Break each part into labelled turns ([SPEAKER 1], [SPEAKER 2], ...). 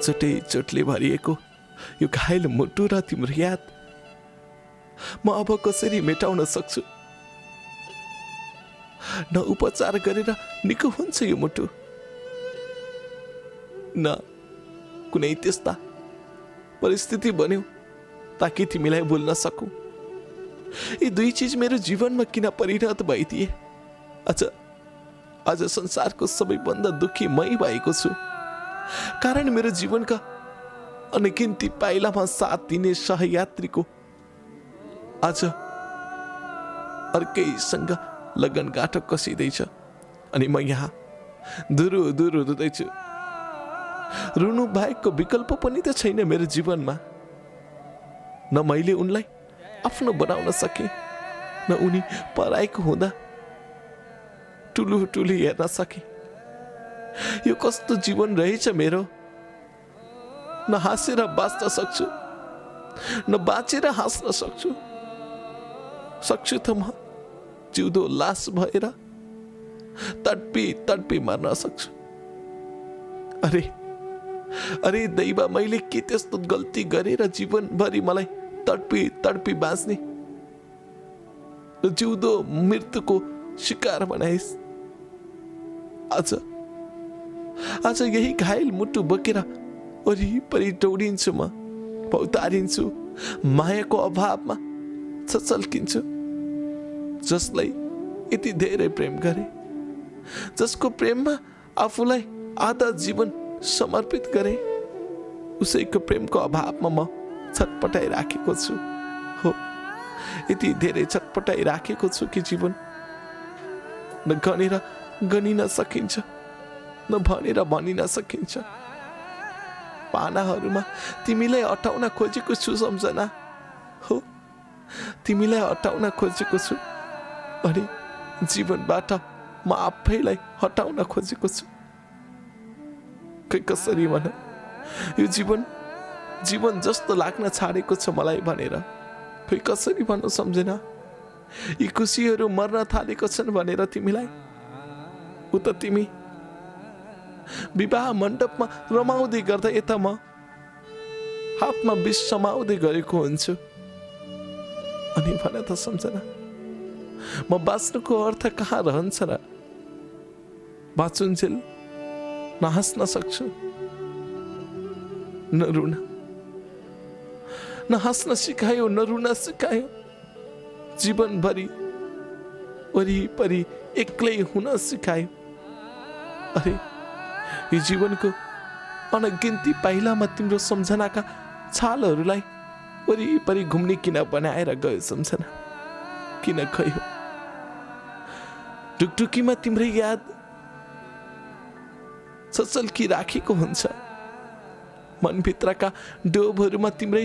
[SPEAKER 1] चोटै चोटले भरिएको यो घायल मुटु र तिम्रो याद म अब कसरी मेटाउन सक्छु? न उपचार गरेर निको हुन्छ यो मुटु, न कुनै त्यस्ता परिस्थिति बन्यो ताकि तिमीलाई भुल्न सकौं। यी दुई चीज मेरो जीवनमा किन परिणत भइदिए? आज संसारको सबैभन्दा दुखी मै भएको छु, कारण मेरो जीवनका अनगिन्ती पाइलामा साथ दिने सहयात्रीको आज अर्कैसँग लगनगाँठो कसिँदैछ अनि म यहाँ दुरु दुरु रुँदैछु। रुनु बाहेकको विकल्प पनि त छैन मेरो जीवनमा। न मैले उनलाई आफ्नो बनाउन सके, न उनी पराएको हुँदा टुलु टुलु हेर्न सके। यो कस्तो जीवन रहेछ मेरो? न हाँसेर बाँच्न सक्छु, न बाँचेर हाँस्न सक्छु त म जिउँदो लास भएर तडपी तडपी मर्न सक्छु। अरे दैवा, मैले के त्यस्तो गल्ती गरेर जीवनभरि मलाई तडपी तडपी बाँच्ने र जिउँदो मृत्युको शिकार बनाइस्? आज यही घायल मुटु बोकेर वरिपरि दौडिन्छु, म भौतारिन्छु, मायाको अभावमा छचल्किन्छु। जसलाई यति धेरै प्रेम गरे, जसको प्रेममा आफूलाई आधा जीवन समर्पित गरे, उसैको प्रेमको अभावमा म छटपटाइराखेको छु। हो, यति धेरै छटपटाइराखेको छु कि जीवन न गनेर गनिन सकिन्छ, न भनेर भनिन सकिन्छ। पानाहरूमा तिमीलाई अटाउन खोजेको छु सम्झना। हो, तिमीलाई हटाउन खोजेको छु अनि जीवनबाट म आफैलाई हटाउन खोजेको छु। खै कसरी भन, यो जीवन जस्तो लाग्न छाडेको छ मलाई भनेर। खै कसरी भन्नु सम्झेन? यी खुसीहरू मर्न थालेको छन् भनेर तिमीलाई। उता तिमी विवाह मण्डपमा रमाउँदै गर्दा यता म हातमा विष समाउँदै गरेको हुन्छु। अनि भन त सम्झना, म बाँच्नुको अर्थ कहाँ रहन्छ र? बाँचुन्जेल न हाँस्न सक्छु, न रुन। न हाँस्न सिकायो, न रुन सिकायो। जीवनभरि वरिपरि एक्लै हुन सिकायो। अरे, यो जीवनको अनगिन्ती पाइलामा तिम्रो सम्झनाका छालहरूलाई वरिपरि घुम्ने किन बनाएर गयो सम्झना? किन गयो? ढुकढुकीमा तिम्रै याद छचल्की राखेको हुन्छ। मनभित्रका डोबहरूमा तिम्रै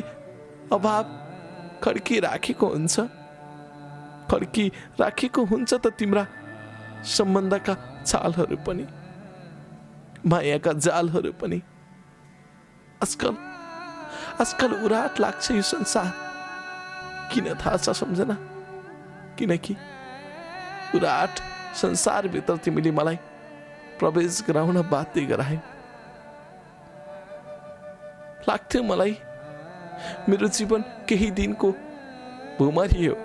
[SPEAKER 1] अभाव खड्किराखेको हुन्छ। खड्किराखेको हुन्छ त तिम्रा सम्बन्धका छालहरू पनि, मायाका जालहरू पनि। आजकल उराट लाग्छ यो संसार। किन थाहा छ सम्झना? किनकि उराट संसारभित्र तिमीले मलाई प्रवेश गराउन बाध्य गरायौ। लाग्थ्यो मलाई मेरो जीवन केही दिनको भुमरी हो,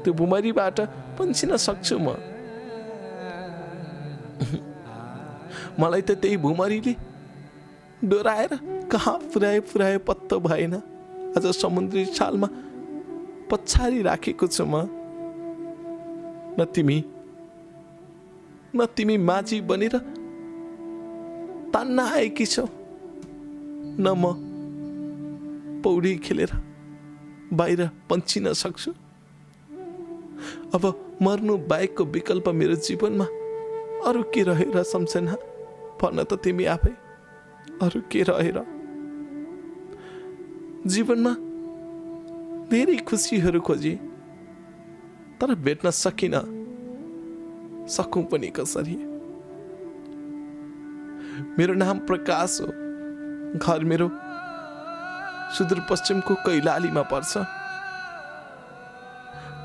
[SPEAKER 1] त्यो भुमरीबाट पन्सिन सक्छु म। मलाई त त्यही भुमरीले डोराएर कहाँ पुर्याए पत्तो भएन। आज समुद्री छालमा पछाडि राखेको छु म। न तिमी माझी बनेर तान्न आएकी छौ, न म पौडी खेलेर बाहिर पन्चिन सक्छु। अब मर्नु बाहेकको विकल्प मेरो जीवनमा अरू के रहेर सम्झना? भन त तिमी आफै, अरू के रहेर? जीवनमा धेरै खुसीहरू खोजे तर भेट्न सकिन, सकौं पनि कसरी? मेरो नाम प्रकाश हो, घर मेरो सुदूरपश्चिमको कैलालीमा पर्छ।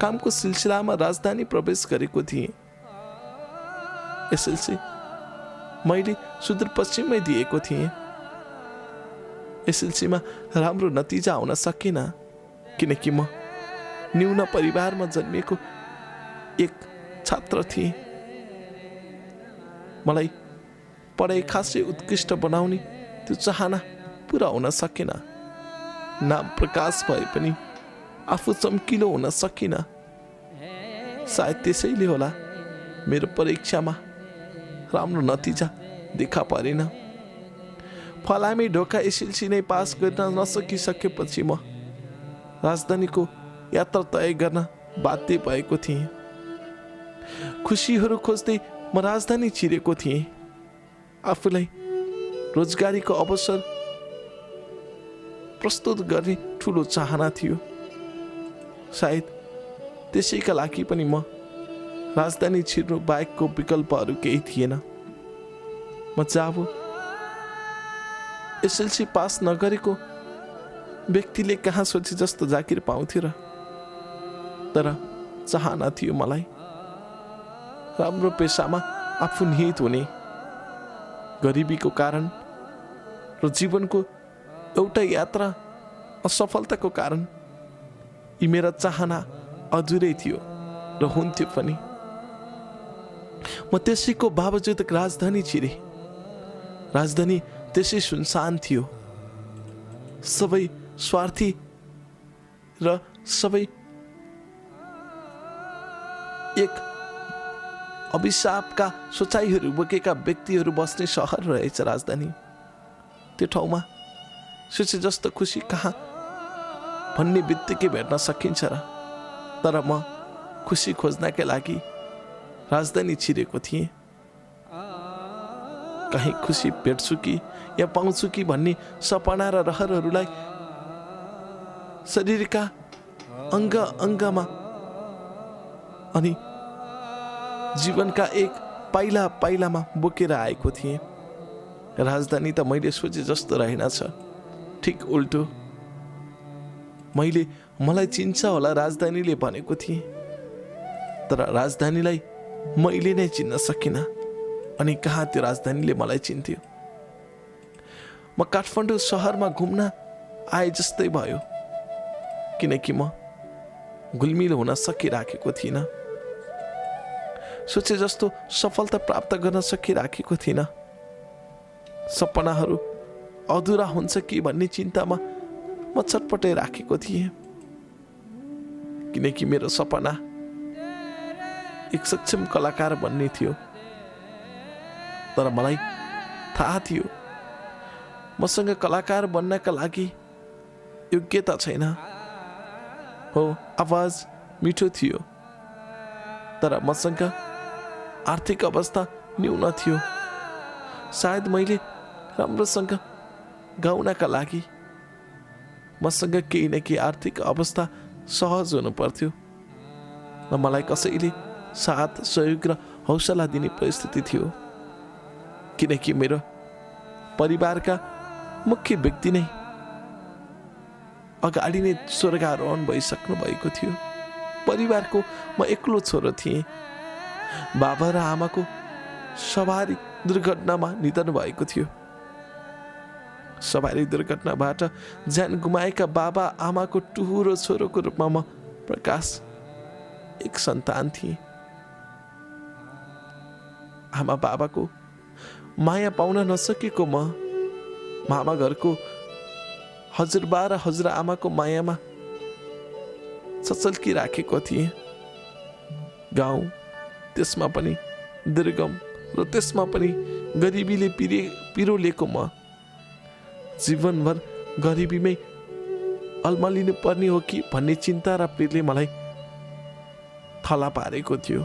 [SPEAKER 1] कामको सिलसिलामा राजधानी प्रवेश गरेको थिएँ। एसएलसी मैले सुदूरपश्चिममै दिएको थिएँ। एसएलसीमा राम्रो नतिजा आउन सकेन, किनकि म न्यून परिवारमा जन्मिएको एक छात्र थिएँ। मलाई पढाइ खासै उत्कृष्ट बनाउने त्यो चाहना पुरा हुन सकेन। नाम प्रकाश भए पनि आफू चम्किलो हुन सकिन। सायद त्यसैले होला मेरो परीक्षामा राम्रो नतिजा देखा परेन। फलामे ढोका एसएलसी नै पास गर्न नसकिसकेपछि म राजधानीको यात्रा तय गर्न बाध्य भएको थिएँ। खुसीहरू खोज्दै म राजधानी छिरेको थिएँ। आफूलाई रोजगारीको अवसर प्रस्तुत गर्ने ठुलो चाहना थियो। सायद त्यसैका लागि पनि म राजधानी छिर्नु बाहेकको विकल्पहरू केही थिएन। म जाबो एसएलसी पास नगरेको व्यक्तिले कहाँ सोचे जस्तो जागिर पाउँथ्यो र। तर चाहना थियो मलाई राम्रो पेसामा आफू निहित हुने। गरिबीको कारण र जीवनको एउटा यात्रा असफलताको कारण यी मेरा चाहना अधुरै थियो र हुन्थ्यो पनि। म त्यसैको बावजुद राजधानी छिरे। राजधानी त्यसै सुनसान थियो। सबै स्वार्थी र सबै एक अभिशापका सोचाइहरू बोकेका व्यक्तिहरू बस्ने सहर रहेछ राजधानी। त्यो ठाउँमा सोचे जस्तो खुसी कहाँ भन्ने बित्तिकै भेट्न सकिन्छ र। तर म खुसी खोज्नका लागि राजधानी छिरेको थिएँ। कहीँ खुसी भेट्छु कि या पाउँछु कि भन्ने सपना र रहरहरूलाई शरीरका अङ्ग अङ्गमा अनि जीवनका एक पाइला पाइलामा बोकेर आएको थिएँ। राजधानी त मैले सोचे जस्तो रहेनछ, ठिक उल्टो। मलाई चिन्छ होला राजधानीले भनेको थिएँ, तर राजधानीलाई मैले नै चिन्न सकिनँ। अनि कहाँ त्यो राजधानीले मलाई चिन्थ्यो। म काठमाडौँ सहरमा घुम्न आए जस्तै भयो, किनकि म घुलमिल हुन सकिराखेको थिइनँ। सोचे जस्तो सफलता प्राप्त गर्न सकिराखेको थिइनँ। सपनाहरू अधुरा हुन्छ कि भन्ने चिन्तामा म छटपटाइराखेको थिएँ, किनकि मेरो सपना एक सक्षम कलाकार बन्ने थियो। तर मलाई थाहा थियो मसँग कलाकार बन्नका लागि योग्यता छैन। हो, आवाज मिठो थियो, तर मसँग आर्थिक अवस्था न्यून थियो। सायद मैले राम्रोसँग गाउनका लागि मसँग केही न केही आर्थिक अवस्था सहज हुनु पर्थ्यो र मलाई कसैले साथ सहयोग र हौसला दिने परिस्थिति थियो, किनकि मेरो परिवारका मुख्य व्यक्ति नै अगाडि नै स्वर्गारोहण भइसक्नु भएको थियो। परिवारको म एक्लो छोरो थिएँ। बाबा र आमाको सवारी दुर्घटनामा निधन भएको थियो। सवारी दुर्घटनाबाट ज्यान गुमाएका बाबा आमाको टुहुरो छोरोको रूपमा म प्रकाश एक सन्तान थिएँ। आमा बाबाको माया पाउन नसकेको म मामा घरको हजुरबा र हजुरआमाको मायामा सचल्किराखेको थिएँ। गाउँ, त्यसमा पनि दुर्गम र त्यसमा पनि गरिबीले पिरोलेको म जीवनभर गरिबीमै अल्मलिनु पर्ने हो कि भन्ने चिन्ता र पीरले मलाई थला पारेको थियो।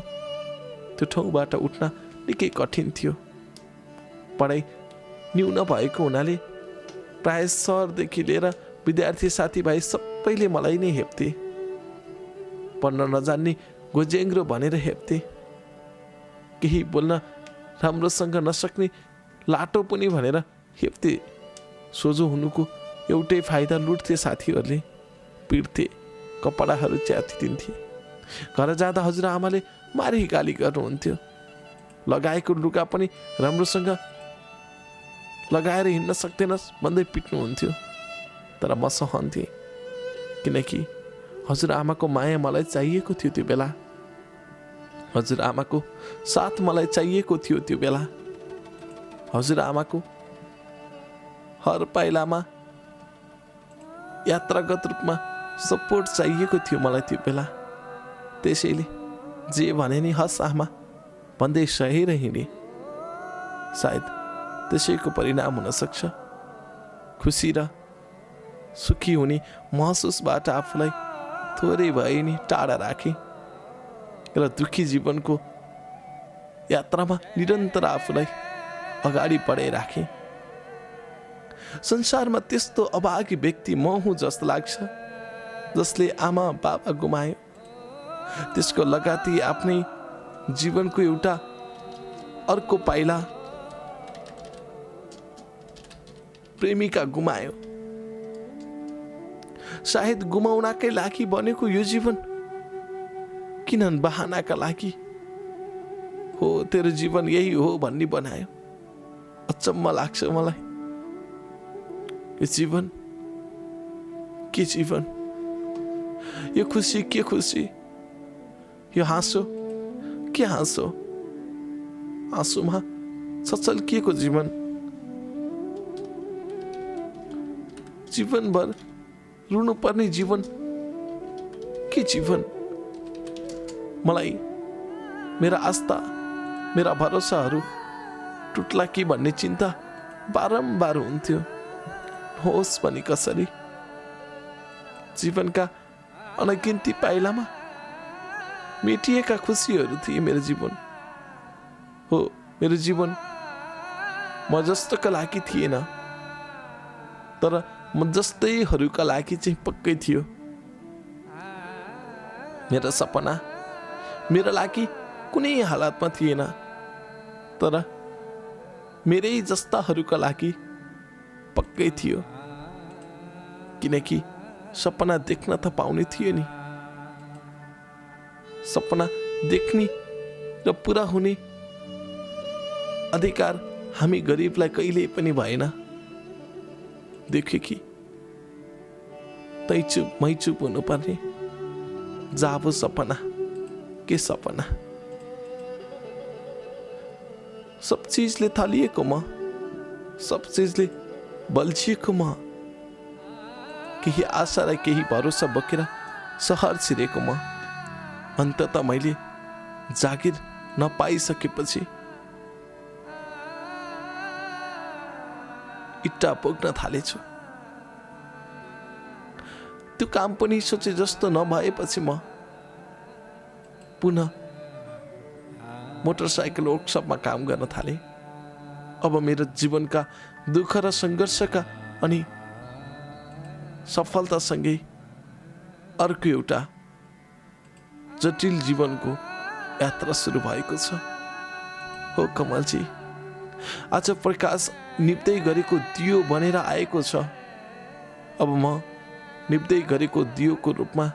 [SPEAKER 1] त्यो ठाउँबाट उठ्न निकै कठिन थियो। पढाइ न्यून भएको हुनाले प्राय सहरदेखि लिएर विद्यार्थी साथीभाइ सबैले मलाई नै हेप्थे। पढ्न नजान्ने गोजेङ्ग्रो भनेर हेप्थे। केही बोल्न राम्रोसँग नसक्ने लाटो पनि भनेर हेप्थे। सोझो हुनुको एउटै फाइदा लुट्थे साथीहरूले, पिट्थे, कपडाहरू च्यातिदिन्थे। घर जाँदा हजुरआमाले मारी गाली गर्नुहुन्थ्यो। लगाएको लुगा पनि राम्रोसँग लगाएर हिँड्न सक्दैनस् भन्दै पिट्नुहुन्थ्यो। तर म सहन्थेँ, किनकि हजुरआमाको माया मलाई चाहिएको थियो त्यो बेला। हजुरआमाको साथ मलाई चाहिएको थियो त्यो बेला। हजुरआमाको हर पाइलामा यात्रागत रूपमा सपोर्ट चाहिएको थियो मलाई त्यो बेला। त्यसैले जे भने नि हस् आमा भन्दै सही हिँडेँ। सायद त्यसैको परिणाम हुन सक्छ। खुसी र सुखी हुने महसुसबाट आफूलाई थोरै भए नि टाढा राखेँ र दुखी जीवनको यात्रामा निरन्तर आफूलाई अगाडि बढाइराखेँ। संसारमा त्यस्तो अभागी व्यक्ति म हुँ जस्तो लाग्छ, जसले आमा बाबा गुमायो। त्यसको लगाती आफ्नै जीवनको एउटा अर्को पाइला प्रेमिका गुमायो। सायद गुमाउनकै लागि बनेको यो जीवन किन बहानाका लागि हो तेरो जीवन यही हो भन्ने बनायो। अचम्म लाग्छ मलाई। यो जीवन के जीवन, यो खुसी के खुसी, यो हाँसो के हाँसो, आँसुमा छचल्किएको जीवन, जीवनभर रुनु पर्ने जीवन के जीवन। मलाई मेरा आस्था मेरा भरोसाहरू टुट्ला कि भन्ने चिन्ता बारम्बार हुन्थ्यो। होस् पनि कसरी। जीवनका अनगिन्ती पाइलामा मेटिएका खुसीहरू थिए मेरो जीवन। हो, मेरो जीवन म जस्तोका लागि थिएन, तर म जस्तैहरूका लागि चाहिँ पक्कै थियो। मेरो सपना मेरो लागि कुनै हालतमा थिएन, तर मेरै जस्ताहरूका लागि पक्कै थियो। किनकि सपना देख्न त पाउने थियो नि। सपना देख्ने र पुरा हुने अधिकार हामी गरिबलाई कहिल्यै पनि भएन। देख्यो कि तै चुप मै चुप हुनुपर्ने। जाबो सपना के सपना। सब चीजले थलिएको म, सब चीजले बल्झिएको म, केही आशा र केही भरोसा बोकेर सहर छिरेको म। अन्ततः मैले जागिर नपाइसकेपछि इट्टा बोक्न थालेछु। त्यो काम पनि सोचे जस्तो नभएपछि म पुनः मोटरसाइकल वर्कसपमा काम गर्न थालेँ। अब मेरो जीवनका दुःख र सङ्घर्षका अनि सफलतासँगै अर्को एउटा जटिल जीवनको यात्रा सुरु भएको छ। हो कमलजी, आज प्रकाश निप्दै गरेको दियो बनेर आएको छ। अब म निप्दै गरेको दियोको रूपमा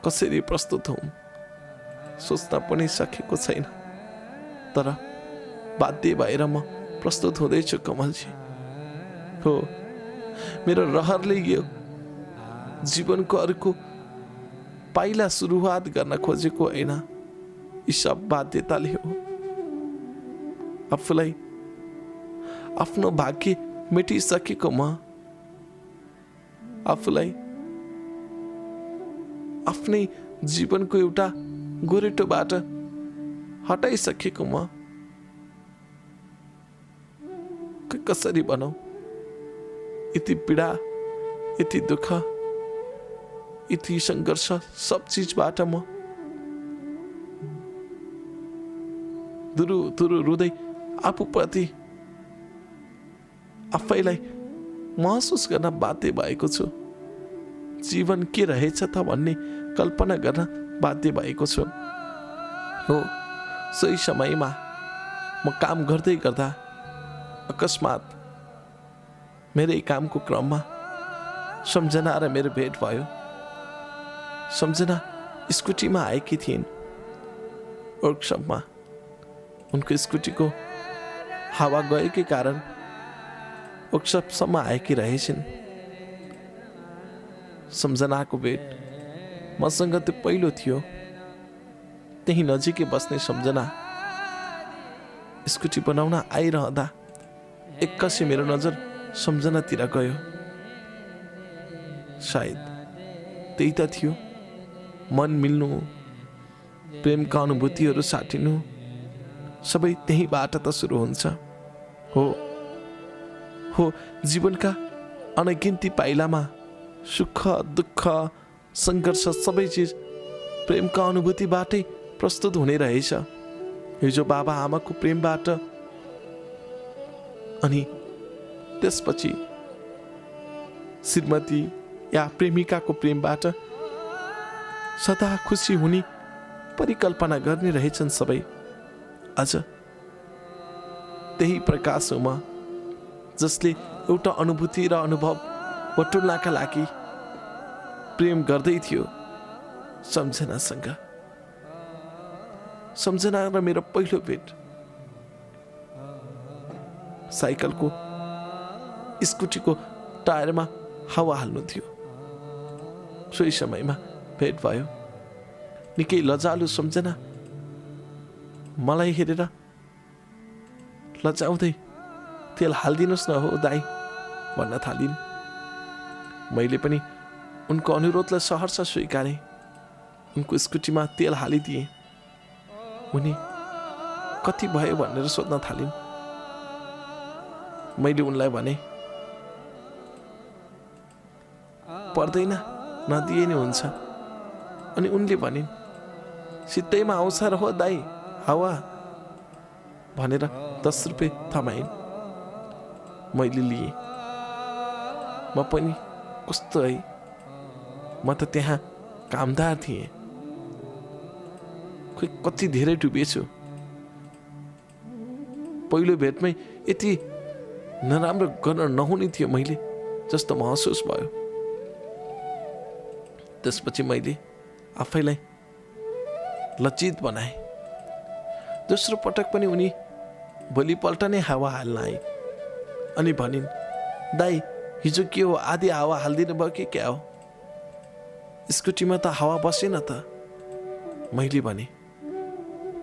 [SPEAKER 1] कसरी प्रस्तुत हौँ सोच्न पनि सकेको छैन, तर बाध्य भएर म प्रस्तुत हुँदैछु कमलजी। हो, मेरो रहरले यो जीवनको अर्को पाइला सुरुवात गर्न खोजेको होइन, यी सब बाध्यताले हो। आफूलाई आफ्नो भाग्य मेटिसकेको म, आफूलाई आफ्नै जीवनको एउटा गोरेटोबाट हटाइसकेको म कसरी भनौं। यति पीडा, यति दुःख, यति सङ्घर्ष, सब चिजबाट म दुरु रुँदै आफूप्रति आफैलाई महसुस गर्न बाध्य भएको छु। जीवन के रहेछ त भन्ने कल्पना गर्न बाध्य भएको छु। हो, सोही समयमा म काम गर्दै गर्दा अकस्मात मेरै कामको क्रममा सम्झना र मेरो भेट भयो। सम्झना स्कुटीमा आएकी थिइन्। वर्कसपमा उनको स्कुटीको हावा गएकै कारण वर्कसपसम्म आएकी रहेछन्। सम्झनाको भेट मसँग त्यो पहिलो थियो। त्यही नजिकै बस्ने सम्झना स्कुटी बनाउन आइरहँदा एक्कासी मेरो नजर सम्झनातिर गयो। सायद त्यही त थियो, मन मिल्नु, प्रेमका अनुभूतिहरू साटिनु, सबै त्यहीबाट त सुरु हुन्छ। हो जीवनका अनगिन्ती पाइलामा सुख दुःख सङ्घर्ष सबै चिज प्रेमका अनुभूतिबाटै प्रस्तुत हुने रहेछ। हिजो बाबा आमाको प्रेमबाट, अनि त्यसपछि श्रीमती या प्रेमिकाको प्रेमबाट सदा खुसी हुने परिकल्पना गर्ने रहेछन् सबै। अझ त्यही प्रकाश हो म, जसले एउटा अनुभूति र अनुभव बटुल्नका लागि प्रेम गर्दै थियो सम्झनासँग। सम्झना र मेरो पहिलो भेट साइकलको स्कुटीको टायरमा हावा हाल्नु थियो। सोही समयमा भेट भयो। निकै लजालु सम्झना मलाई हेरेर लजाउँदै तेल हालिदिनुहोस् न हो दाइ भन्न थालिन्। मैले पनि उनको अनुरोधलाई सहर्ष स्वीकारेँ। उनको स्कुटीमा तेल हालिदिएँ। उनी कति भयो भनेर सोध्न थालिन्। मैले उनलाई भने पर्दैन, नदिए नि हुन्छ। अनि उनले भनिन् सित्तैमा आउँछ र हो दाइ हावा भनेर 10 रुपियाँ थमाइन्। मैले लिएँ। म पनि कस्तो है, म त त्यहाँ कामदार थिएँ। खोइ कति धेरै डुबेछु। पहिलो भेटमै यति नराम्रो गर्न नहुने थियो मैले जस्तो महसुस भयो। त्यसपछि मैले आफैलाई लज्जित बनाएँ। दोस्रो पटक पनि उनी भोलिपल्ट नै हावा हाल्न आए अनि भनिन् दाइ हिजो के हो, आधी हावा हालिदिनु भयो कि क्या हो? स्कुटीमा त हावा बसेन त। मैले भने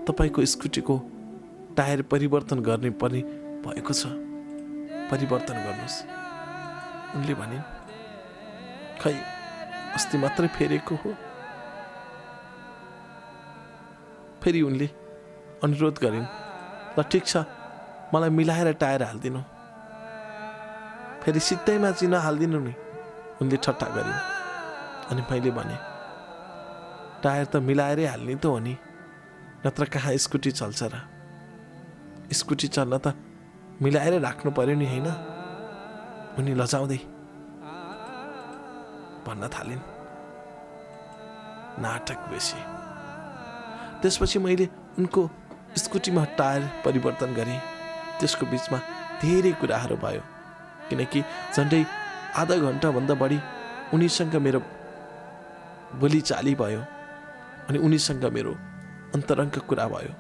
[SPEAKER 1] तपाईँको स्कुटीको टायर परिवर्तन गर्ने पर्ने भएको छ, परिवर्तन गर्नुहोस्। उनले भनिन् खै अस्ति मात्रै फेरेको हो। फेरि उनले अनुरोध गरिन् ल ठिक छ मलाई मिलाएर टायर हालिदिनु। फेरि सित्तैमा चिनो हालिदिनु नि। उनले ठट्टा गरिन्। अनि मैले भने टायर त मिलाएरै हाल्ने त हो नि, नत्र कहाँ स्कुटी चल्छ र? स्कुटी चल्न त मिलाएरै राख्नु पर्यो नि होइन? उनी लजाउँदै भन्न थालिन् नाटक बेसी। त्यसपछि मैले उनको स्कुटीमा टायर परिवर्तन गरेँ। त्यसको बिचमा धेरै कुराहरू भयो, किनकि झन्डै आधा घन्टाभन्दा बढी उनीसँग मेरो बोलीचाली भयो अनि उनीसँग मेरो अन्तरङ्ग कुरा भयो।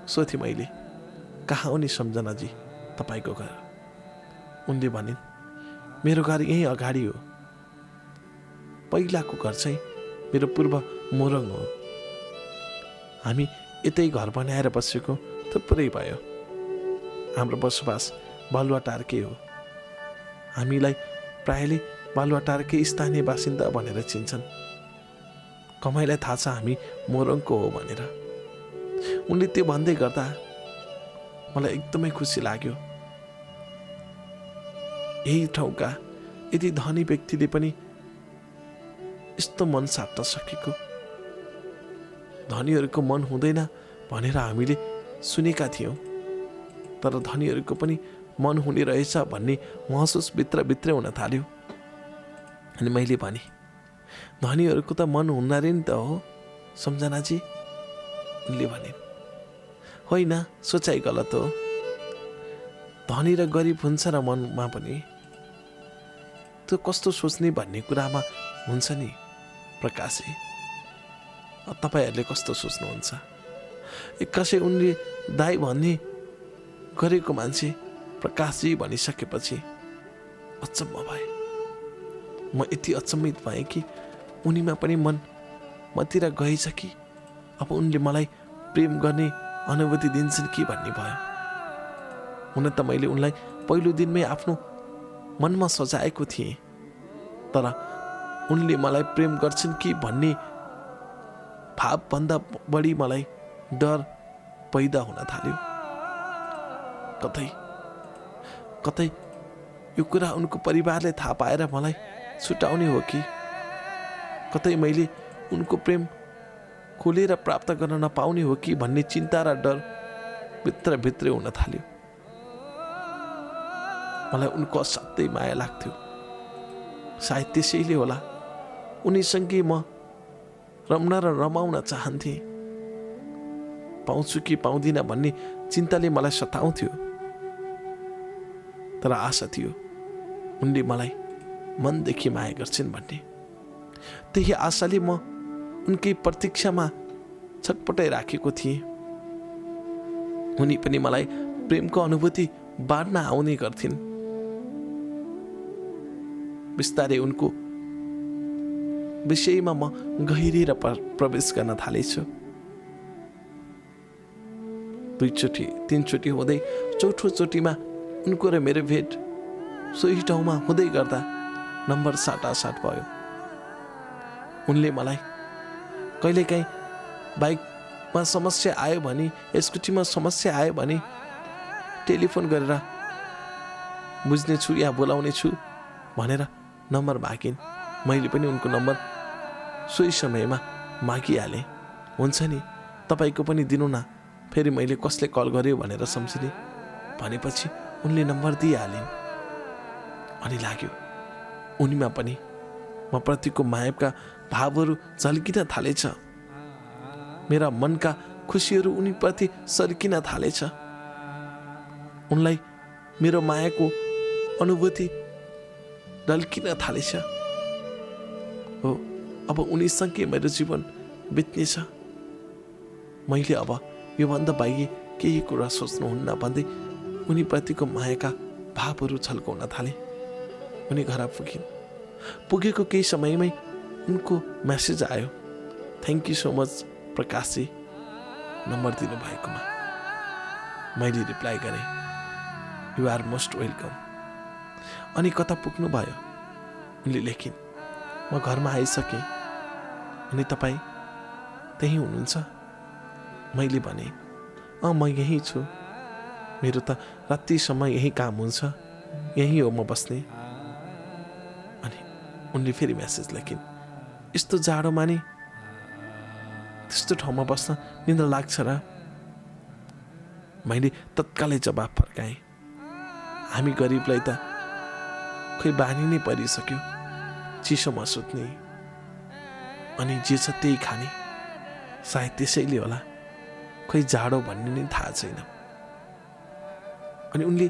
[SPEAKER 1] सोधेँ मैले कहाँ हो नि सम्झनाजी तपाईँको घर? उनले भनिन् मेरो घर यहीँ अगाडि हो। पहिलाको घर चाहिँ मेरो पूर्व मोरङ हो। हामी यतै घर बनाएर बसेको थुप्रै भयो। हाम्रो बसोबास बालुवाटारकै हो। हामीलाई प्रायले बालुवाटारकै स्थानीय बासिन्दा भनेर चिन्छन्। कमाइलाई थाहा छ हामी मोरङको हो भनेर। उनले त्यो भन्दै गर्दा मलाई एकदमै खुसी लाग्यो। यही ठाउँका यति धनी व्यक्तिले पनि यस्तो मन साट्न सकेको। धनीहरूको मन हुँदैन भनेर हामीले सुनेका थियौँ, तर धनीहरूको पनि मन हुने रहेछ भन्ने महसुस भित्रभित्रै हुन थाल्यो। अनि मैले भने धनीहरूको त मन हुन्न रे नि त हो सम्झनाजी। उनले भने होइन, सोचाइ गलत हो। धनी र गरिब हुन्छ र मनमा पनि। त्यो कस्तो सोच्ने भन्ने कुरामा हुन्छ नि प्रकाशजी। तपाईँहरूले कस्तो सोच्नुहुन्छ? एक्कासै उनले दाइ भन्ने गरेको मान्छे प्रकाशजी भनिसकेपछि अचम्म भए। म यति अचम्मित भएँ कि उनीमा पनि मन मतिर गएछ कि अब उनले मलाई प्रेम गर्ने अनुभूति दिन्छन् कि भन्ने भयो। हुन त मैले उनलाई पहिलो दिनमै आफ्नो मनमा सजाएको थिएँ, तर उनले मलाई प्रेम गर्छन् कि भन्ने भावभन्दा बढी मलाई डर पैदा हुन थाल्यो। कतै कतै यो कुरा उनको परिवारले थाहा पाएर मलाई छुटाउने हो कि, कतै मैले उनको प्रेम खोलेर प्राप्त गर्न नपाउने हो कि भन्ने चिन्ता र डर भित्रभित्रै हुन थाल्यो। मलाई उनको असाध्यै माया लाग्थ्यो। सायद त्यसैले होला उनीसँगै म रम्न र रमाउन चाहन्थेँ। पाउँछु कि पाउँदिनँ भन्ने चिन्ताले मलाई सताउँथ्यो, तर आशा थियो उनले मलाई मनदेखि माया गर्छन् भन्ने। त्यही आशाले म उनकै प्रतीक्षामा छटपटाइराखेको थिएँ। उनी पनि मलाई प्रेमको अनुभूति बाँड्न आउने गर्थिन्। बिस्तारै उनको विषयमा म गहिरिएर प्रवेश गर्न थालेछु। 2 चोटि 3 चोटि हुँदै चौथो चोटिमा उनको र मेरो भेट सोही ठाउँमा हुँदै गर्दा नम्बर साटासाट भयो। उनले मलाई कहिलेकाहीँ बाइकमा समस्या आयो भने, स्कुटीमा समस्या आयो भने टेलिफोन गरेर बुझ्नेछु या बोलाउनेछु भनेर नम्बर मागिन्। मैले पनि उनको नम्बर सोही समयमा मागिहालेँ। हुन्छ नि, तपाईँको पनि दिनु न, फेरि मैले कसले कल गर्यो भनेर सम्झिने भनेपछि उनले नम्बर दिइहालिन्। अनि लाग्यो उनीमा पनि म प्रतिको मायाका भावहरू झल्किन थालेछ। मेरा मनका खुसीहरू उनीप्रति सर्किन थालेछ। उनलाई मेरो मायाको अनुभूति ढल्किन थालेछ। हो, अब उनीसँगै मेरो जीवन बित्नेछ। मैले अब योभन्दा बाहिर केही कुरा सोच्नुहुन्न भन्दै उनीप्रतिको मायाका भावहरू छल्काउन थाले। उनी घर पुगेको केही समयमै उनको मेसेज आयो, thank you so much Prakashji number दिनुभएकोमा। मैले रिप्लाई गरेँ, यु आर मोस्ट वेलकम। अनि कता पुग्नु भयो? उनले लेखिन्, म घरमा आइसकेँ। अनि तपाईँ त्यहीँ हुनुहुन्छ? मैले भने, म यहीँ छु। मेरो त रातिसम्म यहीँ काम हुन्छ, यहीँ हो म बस्ने। अनि उनले फेरि मेसेज लेखिन्, यस्तो जाडोमा नि त्यस्तो ठाउँमा बस्न निन्द्रा लाग्छ र? मैले तत्कालै जवाफ फर्काएँ, हामी गरिबलाई त खोइ बानी नै परिसक्यो चिसोमा सुत्ने, अनि जे छ त्यही खाने। सायद त्यसैले होला खोइ जाडो भन्ने नै थाहा छैन। अनि उनले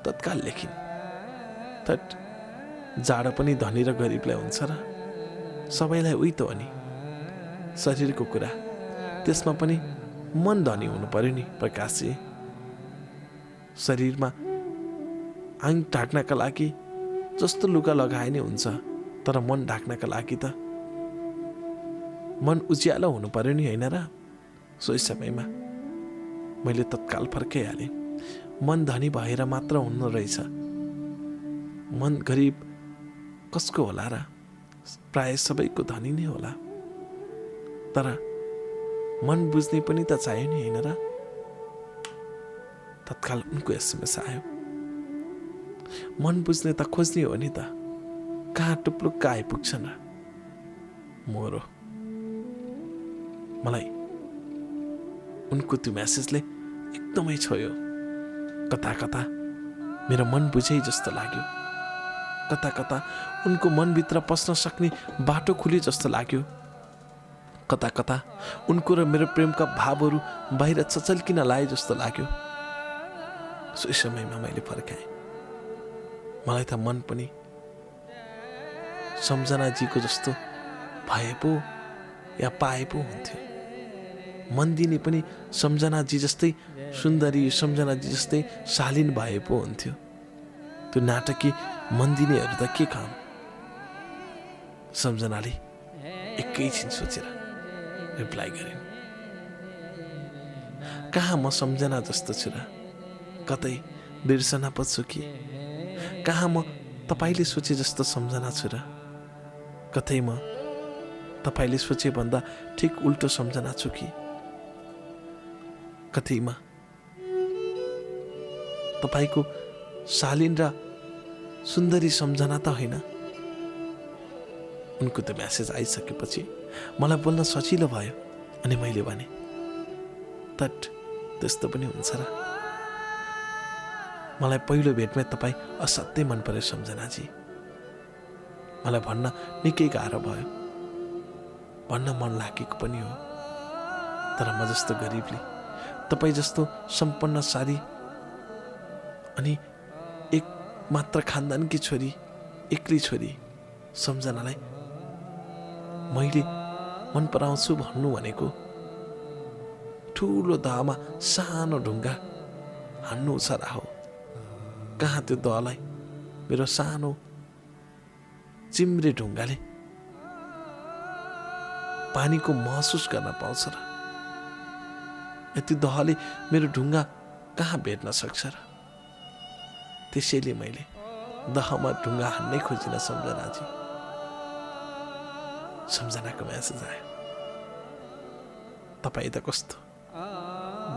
[SPEAKER 1] तत्काल लेखिन्, थट जाडो पनि धनी र गरिबलाई हुन्छ र? सबैलाई उही त हो नि, शरीरको कुरा, त्यसमा पनि मन धनी हुनु पर्यो नि प्रकाशजी। शरीरमा आङ ढाक्नका लागि जस्तो लुगा लगाए नै हुन्छ, तर मन ढाक्नका लागि त मन उज्यालो हुनु पर्यो नि, होइन र? सोही समयमा मैले तत्काल फर्काइहालेँ, मन धनी भएर मात्र हुनु रहेछ, मन गरिब कसको होला र? प्राय सबैको धनी नै होला, तर मन बुझ्ने पनि त चाहियो नि, होइन र? तत्काल उनको एसएमएस आयो, मन बुझ्ने त खोज्ने हो नि त, कहाँ टुप्लुक्क आइपुग्छन् र? मोरो। मलाई उनको त्यो मेसेजले एकदमै छोयो। कता कता मेरो मन बुझे जस्तो लाग्यो, कता कता उनको मनभित्र पस्न सक्ने बाटो खुले जस्तो लाग्यो, कता कता उनको र मेरो प्रेमका भावहरू बाहिर चचल्किन लाए जस्तो लाग्यो। सोही समयमा मैले फर्काएँ। मलाई त मन पनि सम्झनाजीको जस्तो भए पो या पाए पो हुन्थ्यो। मन दिने पनि सम्झनाजी जस्तै सुन्दरी, सम्झनाजी जस्तै शालीन भए पो हुन्थ्यो। त्यो नाटकी मन दिनेहरू त के काम, सम्झनाले एकैछिन सोचेर रिप्लाई गरिन्, कहाँ म सम्झना जस्तो छु र? कतै बिर्सना पो छु कि? कहाँ म तपाईँले सोचे जस्तो सम्झना छु र? कतै म तपाईँले सोचे भन्दा ठिक उल्टो सम्झना छु कि? कतै म तपाईँको शालीन र सुन्दरी सम्झना त होइन? उनको त्यो म्यासेज आइसकेपछि मलाई बोल्न सजिलो भयो अनि मैले भने, तट त्यस्तो पनि हुन्छ र? मलाई पहिलो भेटमै तपाईँ असाध्यै मन पर्यो सम्झनाजी। मलाई भन्न निकै गाह्रो भयो, भन्न मन लागेको पनि हो। तर म जस्तो गरिबले, तपाईँ जस्तो सम्पन्नशाली अनि एक मात्र खानदानकी छोरी, एक्लै छोरी सम्झनालाई मैले मन पराउँछु भन्नु भनेको ठुलो दहमा सानो ढुङ्गा हान्नु छरा हो। कहाँ त्यो दहलाई मेरो सानो चिम्रे ढुङ्गाले पानीको महसुस गर्न पाउँछ र? यति दहले मेरो ढुङ्गा कहाँ भेट्न सक्छ र? त्यसैले मैले दहमा ढुङ्गा हान्नै खोजिन सम्झनाजी। सम्झनाको म्यासेज आयो, तपाईँ त कस्तो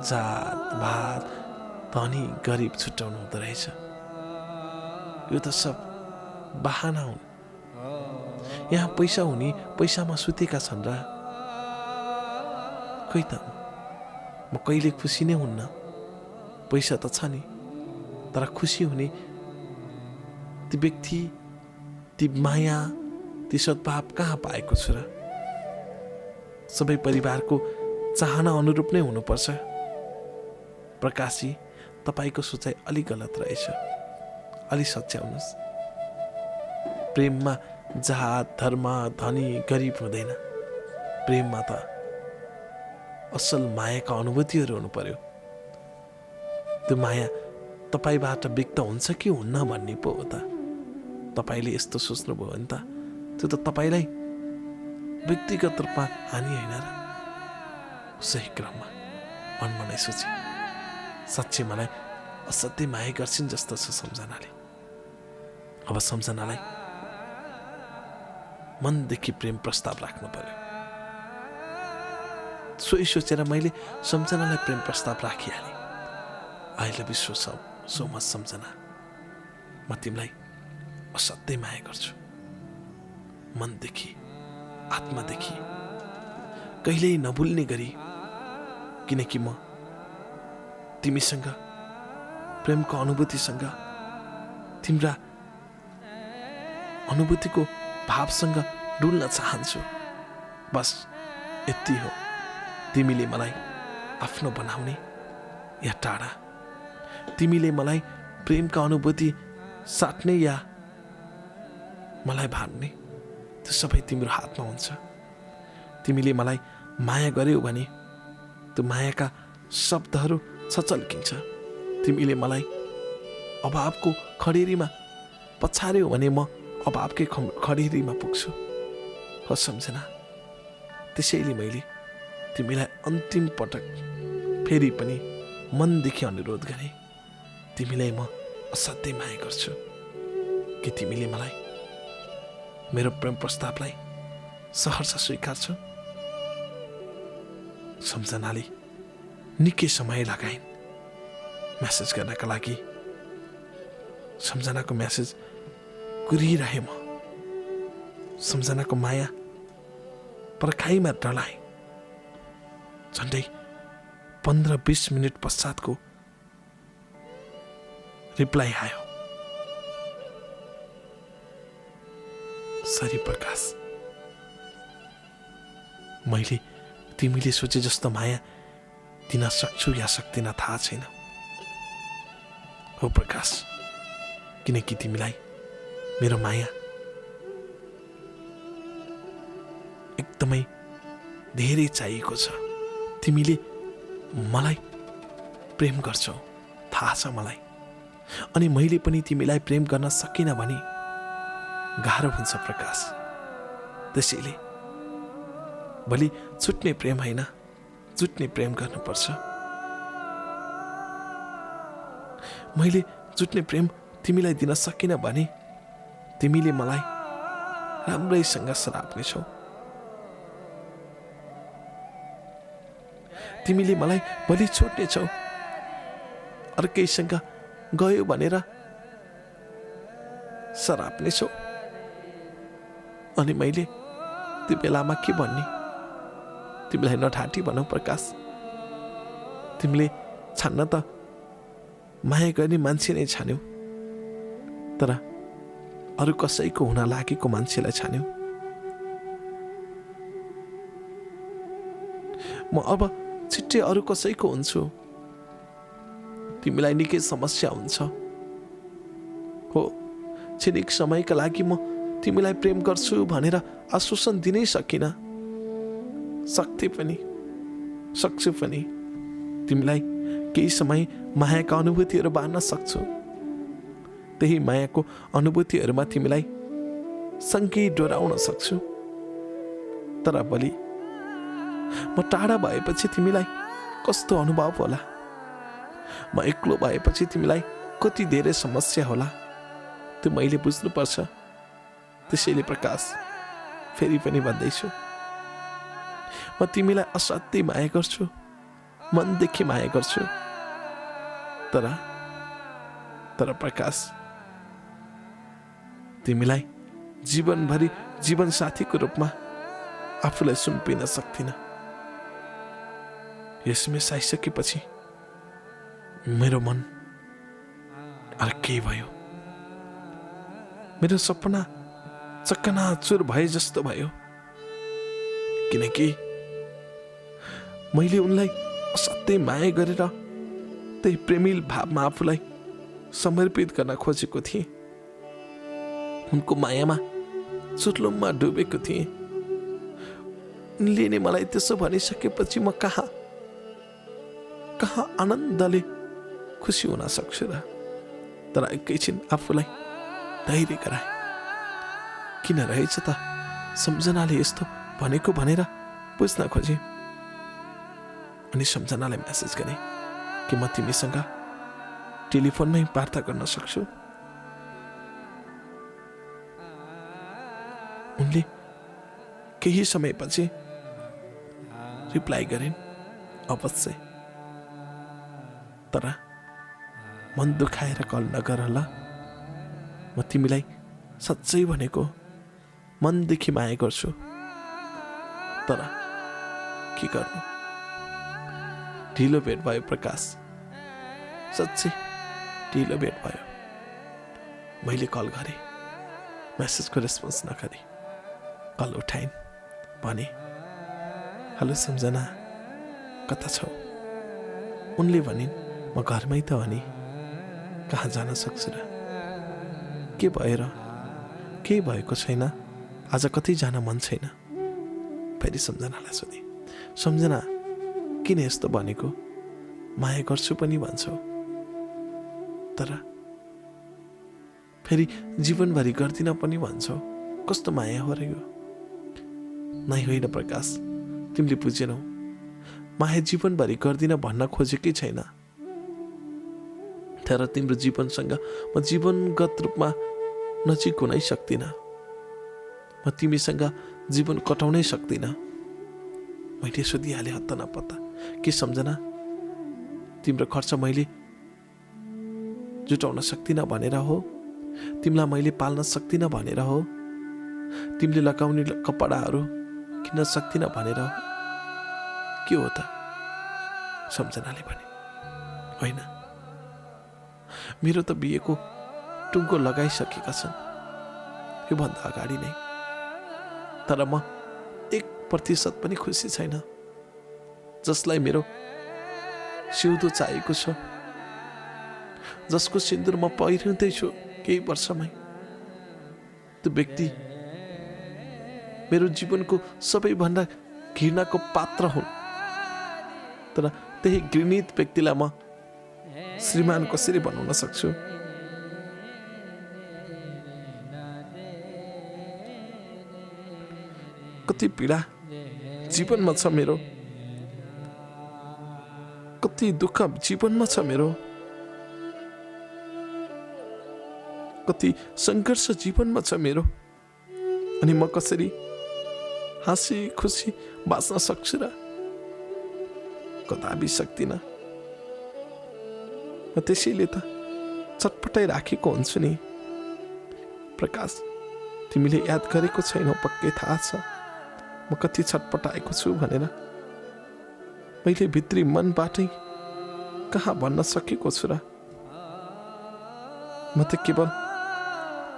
[SPEAKER 1] जात भात धनी गरिब छुट्याउनु हुँदो रहेछ। यो त सब बहाना हुन्। यहाँ पैसा हुने पैसामा सुतेका छन् र? खोइ त म कहिले खुसी नै हुन्न। पैसा त छ नि, तर खुसी हुने ती व्यक्ति, ती माया, ती सद्भाव कहाँ पाएको छु र? सबै परिवारको चाहना अनुरूप नै हुनुपर्छ। प्रकाशजी, तपाईँको सोचाइ अलि गलत रहेछ, अलि सच्याउनुहोस्। प्रेममा जात धर्म धनी गरिब हुँदैन। प्रेममा त असल मायाका अनुभूतिहरू हुनु पर्यो। त्यो माया तपाईँबाट व्यक्त हुन्छ कि हुन्न भन्ने पो हो त। तपाईँले यस्तो सोच्नुभयो भने त त्यो त तपाईँलाई व्यक्तिगत रूपमा हानि होइन र? सही क्रममा मनमा नै सोचे, साँच्चै मलाई असाध्यै माया गर्छिन् जस्तो छ सम्झनाले। अब सम्झनालाई मनदेखि प्रेम प्रस्ताव राख्नु पर्यो। सोही सोचेर मैले सम्झनालाई प्रेम प्रस्ताव राखिहालेँ। I love you so much Samjhana. म तिमीलाई असाध्यै माया गर्छु, मनदेखि आत्मादेखि, कहिल्यै नभुल्ने गरी। किनकि म तिमीसँग प्रेमको अनुभूतिसँग, तिम्रा अनुभूतिको भावसँग डुल्न चाहन्छु। बस यति हो। तिमीले मलाई आफ्नो बनाउने या टाढा, तिमीले मलाई प्रेमका अनुभूति साट्ने या मलाई भान्ने, त्यो सबै तिम्रो हातमा हुन्छ। तिमीले मलाई माया गर्यौ भने त्यो मायाका शब्दहरू छचल्किन्छ। तिमीले मलाई अभावको खडेरीमा पछार्यौ भने म अभावकै खडेरीमा पुग्छु। हो सम्झना, त्यसैले मैले तिमीलाई अन्तिम पटक फेरि पनि मनदेखि अनुरोध गरेँ। तिमीलाई म असाध्यै माया गर्छु। कि तिमीले मलाई मेरो प्रेम प्रस्तावलाई सहर्ष स्वीकार्छौ? सम्झनाले निकै समय लगाइन् म्यासेज गर्नका लागि। सम्झनाको म्यासेज कुरिरहे म। सम्झनाको माया पर्खाइमा डलाएँ। झन्डै 15-20 मिनट पश्चातको रिप्लाई आयो, सरी प्रकाश, मैले तिमीले सोचे जस्तो माया दिन सक्छु या सक्दिन थाहा छैन। हो प्रकाश, किनकि तिमीलाई मेरो माया एकदमै धेरै चाहिएको छ। तिमीले मलाई प्रेम गर्छौ थाहा छ मलाई, अनि मैले पनि तिमीलाई प्रेम गर्न सकिनँ भने गाह्रो हुन्छ प्रकाश। त्यसैले भोलि छुट्ने प्रेम होइन, जुट्ने प्रेम गर्नुपर्छ। मैले जुट्ने प्रेम तिमीलाई दिन सकिनँ भने तिमीले मलाई राम्रैसँग सराप्नेछौ। तिमीले मलाई भोलि छोड्नेछौ, अर्कैसँग गयो भनेर सराप्नेछौ। अनि मैले त्यो बेलामा के भन्ने? तिमीलाई नठाटी भनौ प्रकाश, तिमीले छान्न त माया गर्ने मान्छे नै छान्यौ, तर अरू कसैको हुन लागेको मान्छेलाई छान्यौ। म अब छिट्टै अरू कसैको हुन्छु, तिमीलाई निकै समस्या हुन्छ। हो, क्षणिक समयका लागि म तिमीलाई प्रेम गर्छु भनेर आश्वासन दिनै सकिनँ। सक्छु पनि तिमीलाई केही समय मायाका अनुभूतिहरू बाँड्न सक्छु। त्यही मायाको अनुभूतिहरूमा तिमीलाई सँगै डोराउन सक्छु। तर भोलि म टाढा भएपछि तिमीलाई कस्तो अनुभव होला? म एक्लो भएपछि तिमीलाई कति धेरै समस्या होला, त्यो मैले बुझ्नुपर्छ। त्यसैले प्रकाश, फेरि पनि भन्दैछु, म तिमीलाई असाध्यै माया गर्छु, मनदेखि माया गर्छु। तर प्रकाश, तिमीलाई जीवनभरि जीवनसाथीको रूपमा आफूलाई सुम्पिन सक्दिन। एसएमएस आइसकेपछि मेरो मन अर्कै भयो। मेरो सपना चकनाचुर भए जस्तो भयो, किनकि मैले उनलाई असाध्यै माया गरेर त्यही प्रेमिल भावमा आफूलाई समर्पित गर्न खोजेको थिएँ। उनको मायामा चुर्लुममा डुबेको थिएँ। उनले नै मलाई त्यसो भनिसकेपछि म कहाँ आनन्दले खुसी हुन सक्छु र? तर एकैछिन आफूलाई धैर्य गराए। किन रहेछ त सम्झनाले यस्तो भनेको भनेर बुझ्न खोजेँ। अनि सम्झनालाई मेसेज गरेँ कि म तिमीसँग टेलिफोनमै वार्ता गर्न सक्छु। उनले केही समयपछि रिप्लाई गरिन्, अवश्य, तर मन दुखाएर कल नगर ल। म तिमीलाई साँच्चै भनेको मनदेखि माया गर्छु। तर के गर्नु, ढिलो भेट भयो प्रकाश, साँच्चै ढिलो भेट भयो। मैले कल गरेँ, मेसेजको रेस्पोन्स नगरे, कल उठाइन्, भने हेलो सम्झना, कता छौ? उनले भनिन् म घरमै त भने, कहाँ जान सक्छु र? के भयो र? केही भएको छैन, आज कतै जान मन छैन। फेरि सम्झनालाई सोधेँ, सम्झना किन यस्तो भनेको? माया गर्छु पनि भन्छौ, तर फेरि जीवनभरि गर्दिन पनि भन्छौ। कस्तो माया हो र यो? नै होइन प्रकाश, तिमीले बुझेनौ। माया जीवनभरि गर्दिन भन्न खोजेकै छैन। तर तिम्रो जीवनसँग म जीवनगत रूपमा नजिक हुनै सक्दिनँ। म तिमीसँग जीवन कटाउनै सक्दिनँ। मैले सोधिहालेँ हत्त नपत्ता, के सम्झना तिम्रो खर्च मैले जुटाउन सक्दिनँ भनेर हो? तिमीलाई मैले पाल्न सक्दिनँ भनेर हो? तिमीले लगाउने कपडाहरू किन्न सक्दिनँ भनेर हो? के हो त? सम्झनाले भने, होइन, मेरो त बिहेको टुङ्गो लगाइसकेका छन् योभन्दा अगाडि नै। तर म 1% पनि खुसी छैन। जसलाई मेरो सिउँदो चाहिएको छ, जसको सिन्दुर म पहिरिँदैछु केही वर्षमै, त्यो व्यक्ति मेरो जीवनको सबैभन्दा घृणाको पात्र हुन्। तर त्यही घृणित व्यक्तिलाई म श्रीमान कसरी बनाउन सक्छु? कति पीडा जीवनमा छ मेरो, कति दुःख जीवनमा छ मेरो, कति सङ्घर्ष जीवनमा छ मेरो। अनि म कसरी हाँसी खुसी बाँच्न सक्छु र? कदापि सक्दिनँ। म त्यसैले त चटपटाइ राखेको हुन्छु नि। प्रकाश, तिमीले याद गरेको छैनौ, पक्कै थाहा छ म कति छटपटाएको छु भनेर। मैले भित्री मनबाटै कहाँ भन्न सकेको छु र? म त केवल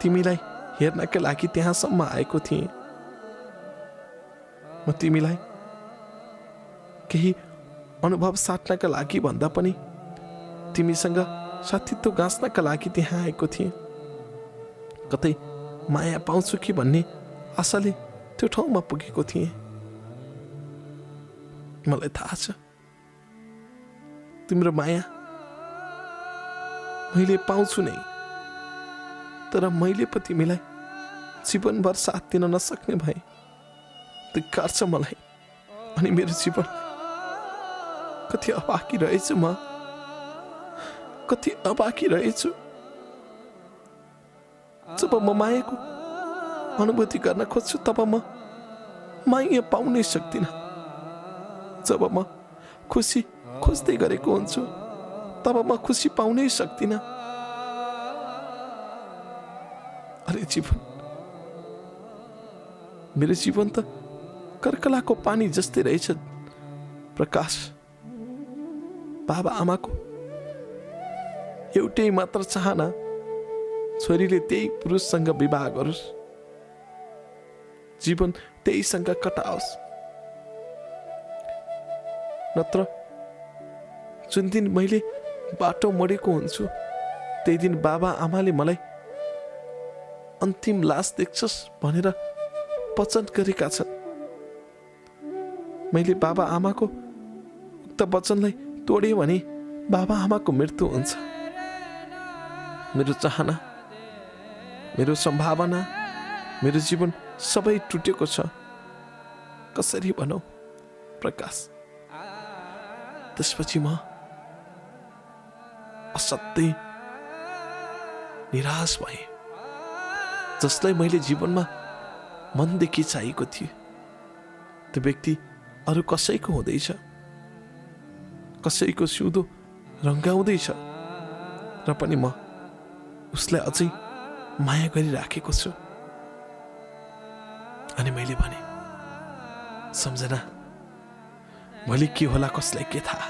[SPEAKER 1] तिमीलाई हेर्नका लागि त्यहाँसम्म आएको थिएँ। म तिमीलाई केही अनुभव साट्नका लागि भन्दा पनि तिमीसँग साथीत्व गाँच्नका लागि त्यहाँ आएको थिएँ। कतै माया पाउँछु कि भन्ने आशाले त्यो ठाउँमा पुगेको थिएँ। मलाई थाहा छ तिम्रो माया मैले पाउँछु नै, तर मैले पो तिमीलाई जीवनभर साथ दिन नसक्ने भए। धिक्कार छ मलाई। अनि मेरो जीवन कति अभागी रहेछु म, कति अभागी रहेछु। जब म मायाको अनुभूति गर्न खोज्छु तब म माया पाउनै सक्दिनँ। जब म खुसी खोज्दै गरेको हुन्छु तब म खुसी पाउनै सक्दिनँ। अरे जीवन, मेरो जीवन त कर्कलाको पानी जस्तै रहेछ प्रकाश। बाबा आमाको एउटै मात्र चाहना, छोरीले त्यही पुरुषसँग विवाह गरोस्, जीवन त्यहीसँग कटाओस्। नत्र जुन दिन मैले बाटो मोडेको हुन्छु त्यही दिन बाबा आमाले मलाई अन्तिम लास देख्छस् भनेर वचन गरेका छन्। मैले बाबा आमाको उक्त वचनलाई तोडेँ भने बाबा आमाको मृत्यु हुन्छ। मेरो चाहना, मेरो सम्भावना, मेरो जीवन सबै टुटेको छ। कसरी भनौँ प्रकाश? त्यसपछि म असाध्यै निराश भएँ। जसलाई मैले जीवनमा मनदेखि चाहिएको थिएँ त्यो व्यक्ति अरू कसैको हुँदैछ, कसैको सिउँदो रङ्गाउँदैछ र पनि म उसलाई अझै माया गरिराखेको छु। अनि मैले भने, सम्झना, भोलि के होला कसलाई के थाहा।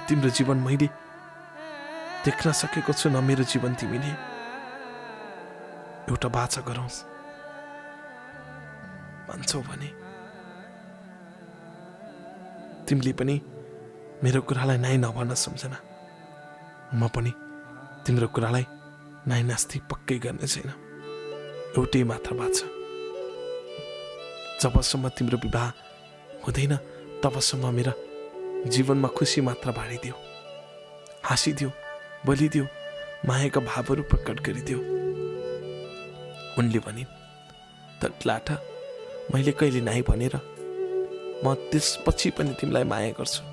[SPEAKER 1] तिम्रो जीवन मैले देख्न सकेको छु, न मेरो जीवन तिमीले। एउटा बाचा गरौँ, भन्छौ भने तिमीले पनि मेरो कुरालाई नाइ नभन्न सम्झना। म पनि तिम्रो कुरालाई नाइ नास्ति पक्कै गर्ने छैन। एउटै मात्र बाचा। जबसम्म तिम्रो विवाह हुँदैन तबसम्म मेरा जीवनमा खुसी मात्र बाँडिदेऊ, हाँसिदेऊ, बोलिदेऊ, मायाका भावहरू प्रकट गरिदेऊ। उनले भने, तटलाटा, मैले कहिले नाइ भनेर म त्यसपछि पनि तिमीलाई माया गर्छु,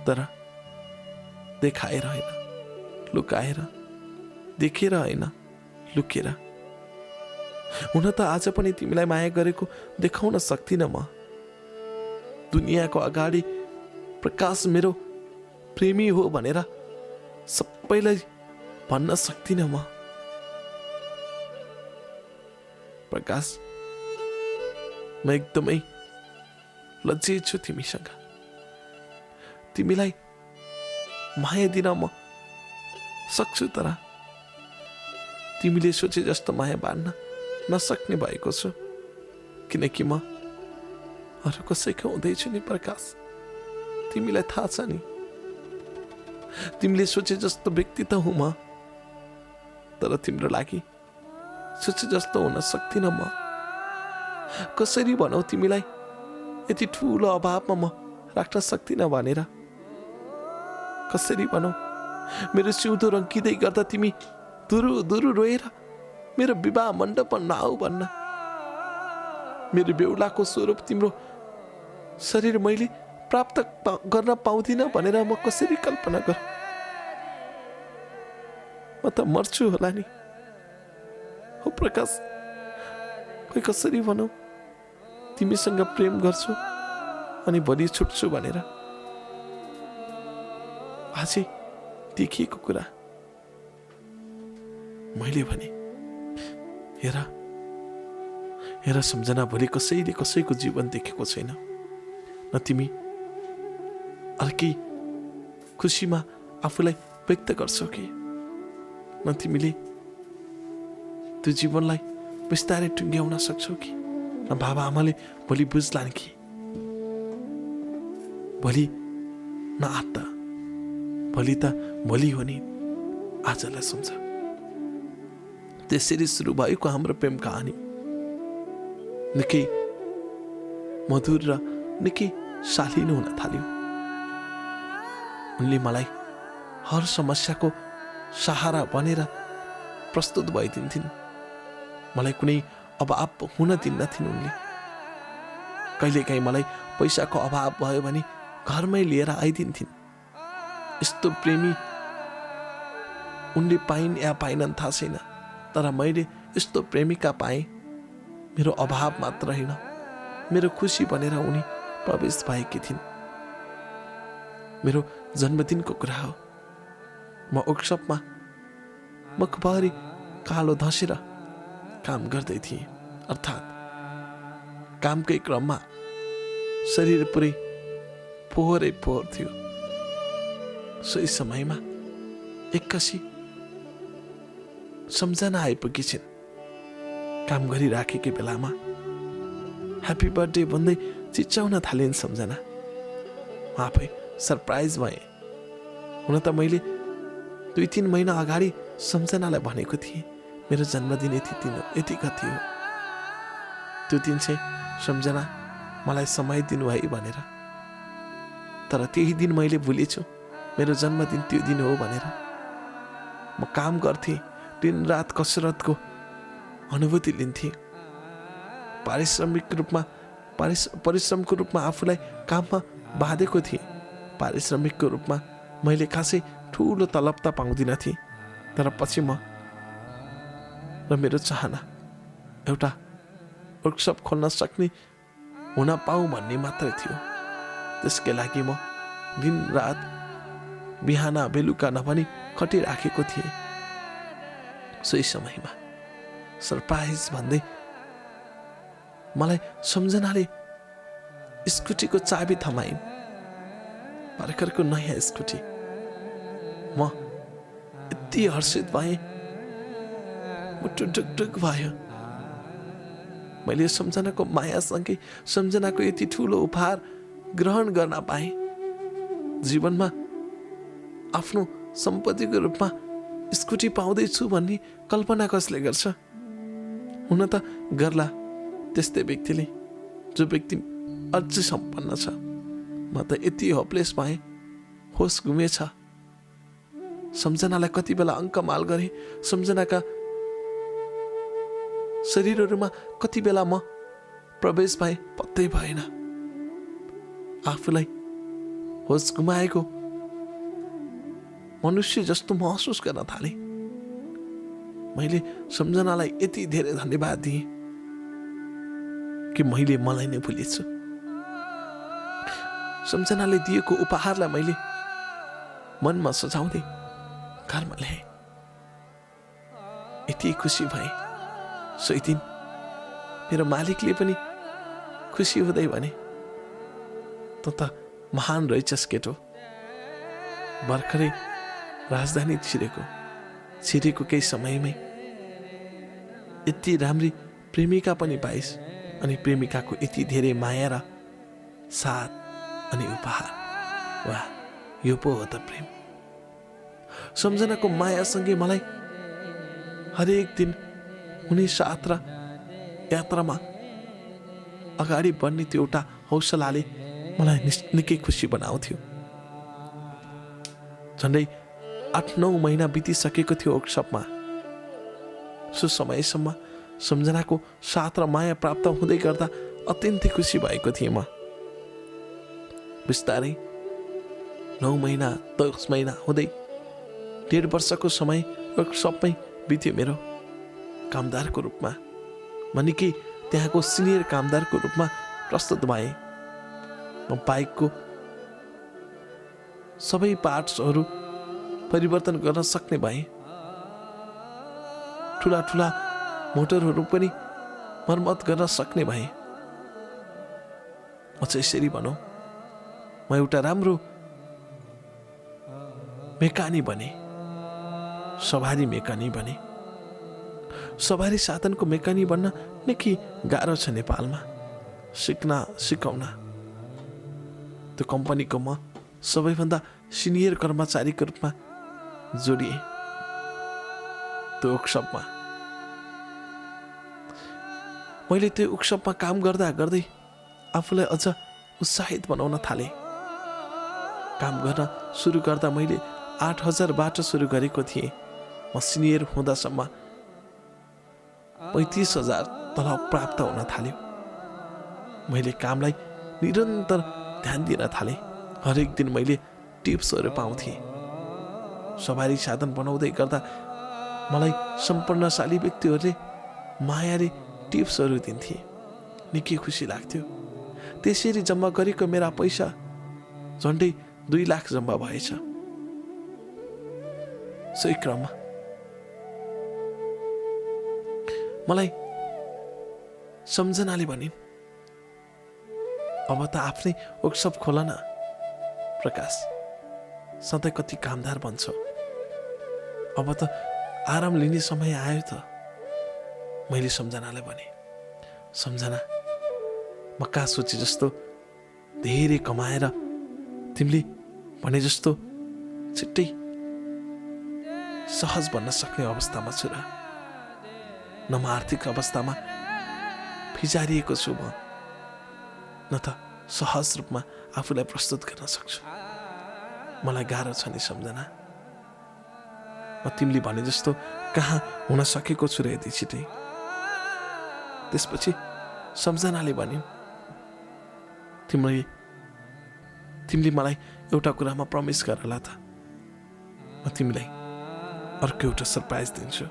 [SPEAKER 1] तर देखाएर होइन, लुकाएर, देखेर होइन, लुकेर। हुन त आज पनि तिमीलाई माया गरेको देखाउन सक्दिनँ म। दुनियाँको अगाडि प्रकाश मेरो प्रेमी हो भनेर सबैलाई भन्न सक्दिनँ म। प्रकाश, म एकदमै लज्जित छु तिमीसँग। तिमीलाई माया दिन म सक्छु, तर तिमीले सोचे जस्तो माया बाँड्न नसक्ने भएको छु, किनकि म अरू कसैको हुँदैछु नि प्रकाश। तिमीलाई थाहा छ नि, तिमीले सोचे जस्तो व्यक्ति त हुँ म, तर तिम्रो लागि सोचे जस्तो हुन सक्दिनँ म। कसरी भनौ तिमीलाई यति ठुलो अभावमा म राख्न सक्दिनँ भनेर? कसरी भनौ मेरो सिउँदो रङ्किँदै गर्दा तिमी दुरु दुरु रोएर मेरो विवाह मण्डपमा नआऊ भन्न? मेरो बेहुलाको स्वरूप तिम्रो शरीर मैले प्राप्त गर्न पाउँदिनँ भनेर म कसरी कल्पना गर? म त मर्छु होला नि। हो प्रकाश, खोइ कसरी भनौँ, तिमीसँग प्रेम गर्छु अनि भोलि छुट्छु भनेर। अझै देखिएको कुरा मैले भने, हेर हेर सम्झना, भोलि कसैले कसैको जीवन देखेको छैन। न तिमी अर्कै खुसीमा आफूलाई व्यक्त गर्छौ कि न तिमीले त्यो जीवनलाई बिस्तारै टुङ्ग्याउन सक्छौ कि न बाबा आमाले भोलि बुझ्लान् कि भोलि न आत्ता भोलि त भोलि हो नि, आजलाई सम्झ। त्यसरी सुरु भएको हाम्रो प्रेम कहानी निकै मधुर र निकै शालीनो हुन थाल्यो। उनले मलाई हर समस्याको सहारा बनेर प्रस्तुत भइदिन्थिन्। मलाई कुनै अभाव हुन दिन्नथिन् उनले। कहिलेकाहीँ मलाई पैसाको अभाव भयो भने घरमै लिएर आइदिन्थिन्। यस्तो प्रेमी उनले पाइन् या पाइनन् थाहा छैन, तर मैले यस्तो प्रेमिका पाएँ। मेरो अभाव मात्र होइन, मेरो खुसी बनेर उनी प्रवेश भएकी थिइन्। मेरो जन्मदिनको कुरा हो। म वर्कसपमा मुखभरि कालो धसेर काम गर्दै थिएँ, अर्थात् कामकै क्रममा शरीर पुरै फोहोरै फोहोर थियो। सोही समयमा एक्कासी सम्झना आइपुगी छिन्। काम गरिराखेकै बेलामा ह्याप्पी बर्थडे भन्दै चिच्याउन थालिन् सम्झना। म आफै सरप्राइज भएँ। हुन त मैले 2-3 महिना अगाडि सम्झनालाई भनेको थिएँ मेरो जन्मदिन यति गति हो। त्यो दिन चाहिँ सम्झना मलाई समय दिनुभयो भनेर। तर त्यही दिन मैले भुलेछु मेरो जन्मदिन त्यो दिन हो भनेर। म काम गर्थेँ, दिन रात कसरतको अनुभूति लिन्थेँ। परिश्रमको रूपमा आफूलाई काममा बाँधेको थिएँ। पारिश्रमिकको रूपमा मैले खासै ठुलो तलब त पाउँदिन थिएँ, तर पछि म र मेरो चाहना एउटा वर्कसप खोल्न सक्ने हुन पाऊँ भन्ने मात्रै थियो। त्यसकै लागि म दिन रात बिहान बेलुका नभनी खटिराखेको थिएँ। सोही समयमा सरप्राइज भन्दै मलाई सम्झनाले स्कुटीको चाबी थमाइन्। भर्खरको नयाँ स्कुटी। म यति हर्षित भएँ, मुटु ढुकढुक भयो। मैले सम्झनाको मायासँगै सम्झनाको यति ठुलो उपहार ग्रहण गर्न पाएँ। जीवनमा आफ्नो सम्पत्तिको रूपमा स्कुटी पाउँदैछु भन्ने कल्पना कसले गर्छ? हुन त गर्ला त्यस्तै व्यक्तिले जो व्यक्ति अझै सम्पन्न छ। म त यति होपलेस भएँ, होस घुमेछ। सम्झनालाई कति बेला अङ्कमाल गरेँ, सम्झनाका शरीरहरूमा कति बेला म प्रवेश भएँ पत्तै भएन। आफूलाई होस घुमाएको मनुष्य जस्तो महसुस गर्न थालेँ। मैले सम्झनालाई यति धेरै धन्यवाद दिएँ कि मैले मलाई नै भुलेछु। सम्झनाले दिएको उपहारलाई मैले मनमा सजाउँदै घरमा ल्याएँ। यति खुसी भएँ। सोही दिन मेरो मालिकले पनि खुसी हुँदै भने, त महान रहेछस् केटो। भर्खरै राजधानी छिरेको केही समयमै यति राम्री प्रेमिका पनि पाइस्, अनि प्रेमिकाको यति धेरै माया र साथ अनि उपहार। वाह, यो पो हो त प्रेम। सम्झनाको मायासँगै मलाई हरेक दिन उनी साथ र यात्रामा अगाडि बढ्ने त्यो एउटा हौसलाले मलाई निकै खुसी बनाउँथ्यो। झन्डै 8-9 महिना बितिसकेको थियो वर्कसपमा। सो समयसम्म सम्झनाको साथ र माया प्राप्त हुँदै गर्दा अत्यन्तै खुसी भएको थिएँ म। बिस्तारै 9 महिना 10 महिना हुँदै 1.5 वर्षको समय वर्कसपमै बित्यो मेरो। कामदारको रूपमा म निकै त्यहाँको सिनियर कामदारको रूपमा प्रस्तुत भएँ। म बाइकको सबै पार्ट्सहरू परिवर्तन गर्न सक्ने भएँ। ठुला ठुला मोटरहरू पनि मर्मत गर्न सक्ने भएँ। म चाहिँ यसरी भनौँ, म एउटा राम्रो मेकानिक बने, सवारी मेकानिक बने। सवारी साधनको मेकानिक बन्न निकै गाह्रो छ नेपालमा, सिकाउन। त्यो कम्पनीको म सबैभन्दा सिनियर कर्मचारीको रूपमा जोडिएँ त्यो वर्कसपमा। मैले त्यो वर्कसपमा काम गर्दा गर्दै आफूलाई अझ उत्साहित बनाउन थालेँ। काम गर्न सुरु गर्दा मैले 8,000बाट सुरु गरेको थिएँ। म सिनियर हुँदासम्म 35,000 तलब प्राप्त हुन थाल्यो। मैले कामलाई निरन्तर ध्यान दिन थालेँ। हरेक दिन मैले टिप्सहरू पाउँथेँ। सवारी साधन बनाउँदै गर्दा मलाई सम्पन्नशाली व्यक्तिहरूले मायाले टिप्सहरू दिन्थे। निकै खुसी लाग्थ्यो। त्यसरी जम्मा गरेको मेरा पैसा झन्डै 2 लाख जम्मा भएछ। सोही क्रममा मलाई सम्झनाले भनिन्, अब त आफ्नै वर्कसप खोल न प्रकाश, सधैँ कति कामदार बन्छौ, अब त आराम लिने समय आयो त। मैले सम्झनालाई भने, सम्झना, म कहाँ सोचे जस्तो धेरै कमाएर तिमीले भने जस्तो छिट्टै सहज बन्न सक्ने अवस्थामा छु र। न म आर्थिक अवस्थामा फिजारिएको छु म, न त सहज रूपमा आफूलाई प्रस्तुत गर्न सक्छु। मलाई गाह्रो छ नि सम्झना। म तिमीले भने जस्तो कहाँ हुन सकेको छु र यति छिटै। त्यसपछि सम्झनाले भनिन्, तिमीले मलाई एउटा कुरामा प्रमिस गर ल त, म तिमीलाई अर्को एउटा सरप्राइज दिन्छु।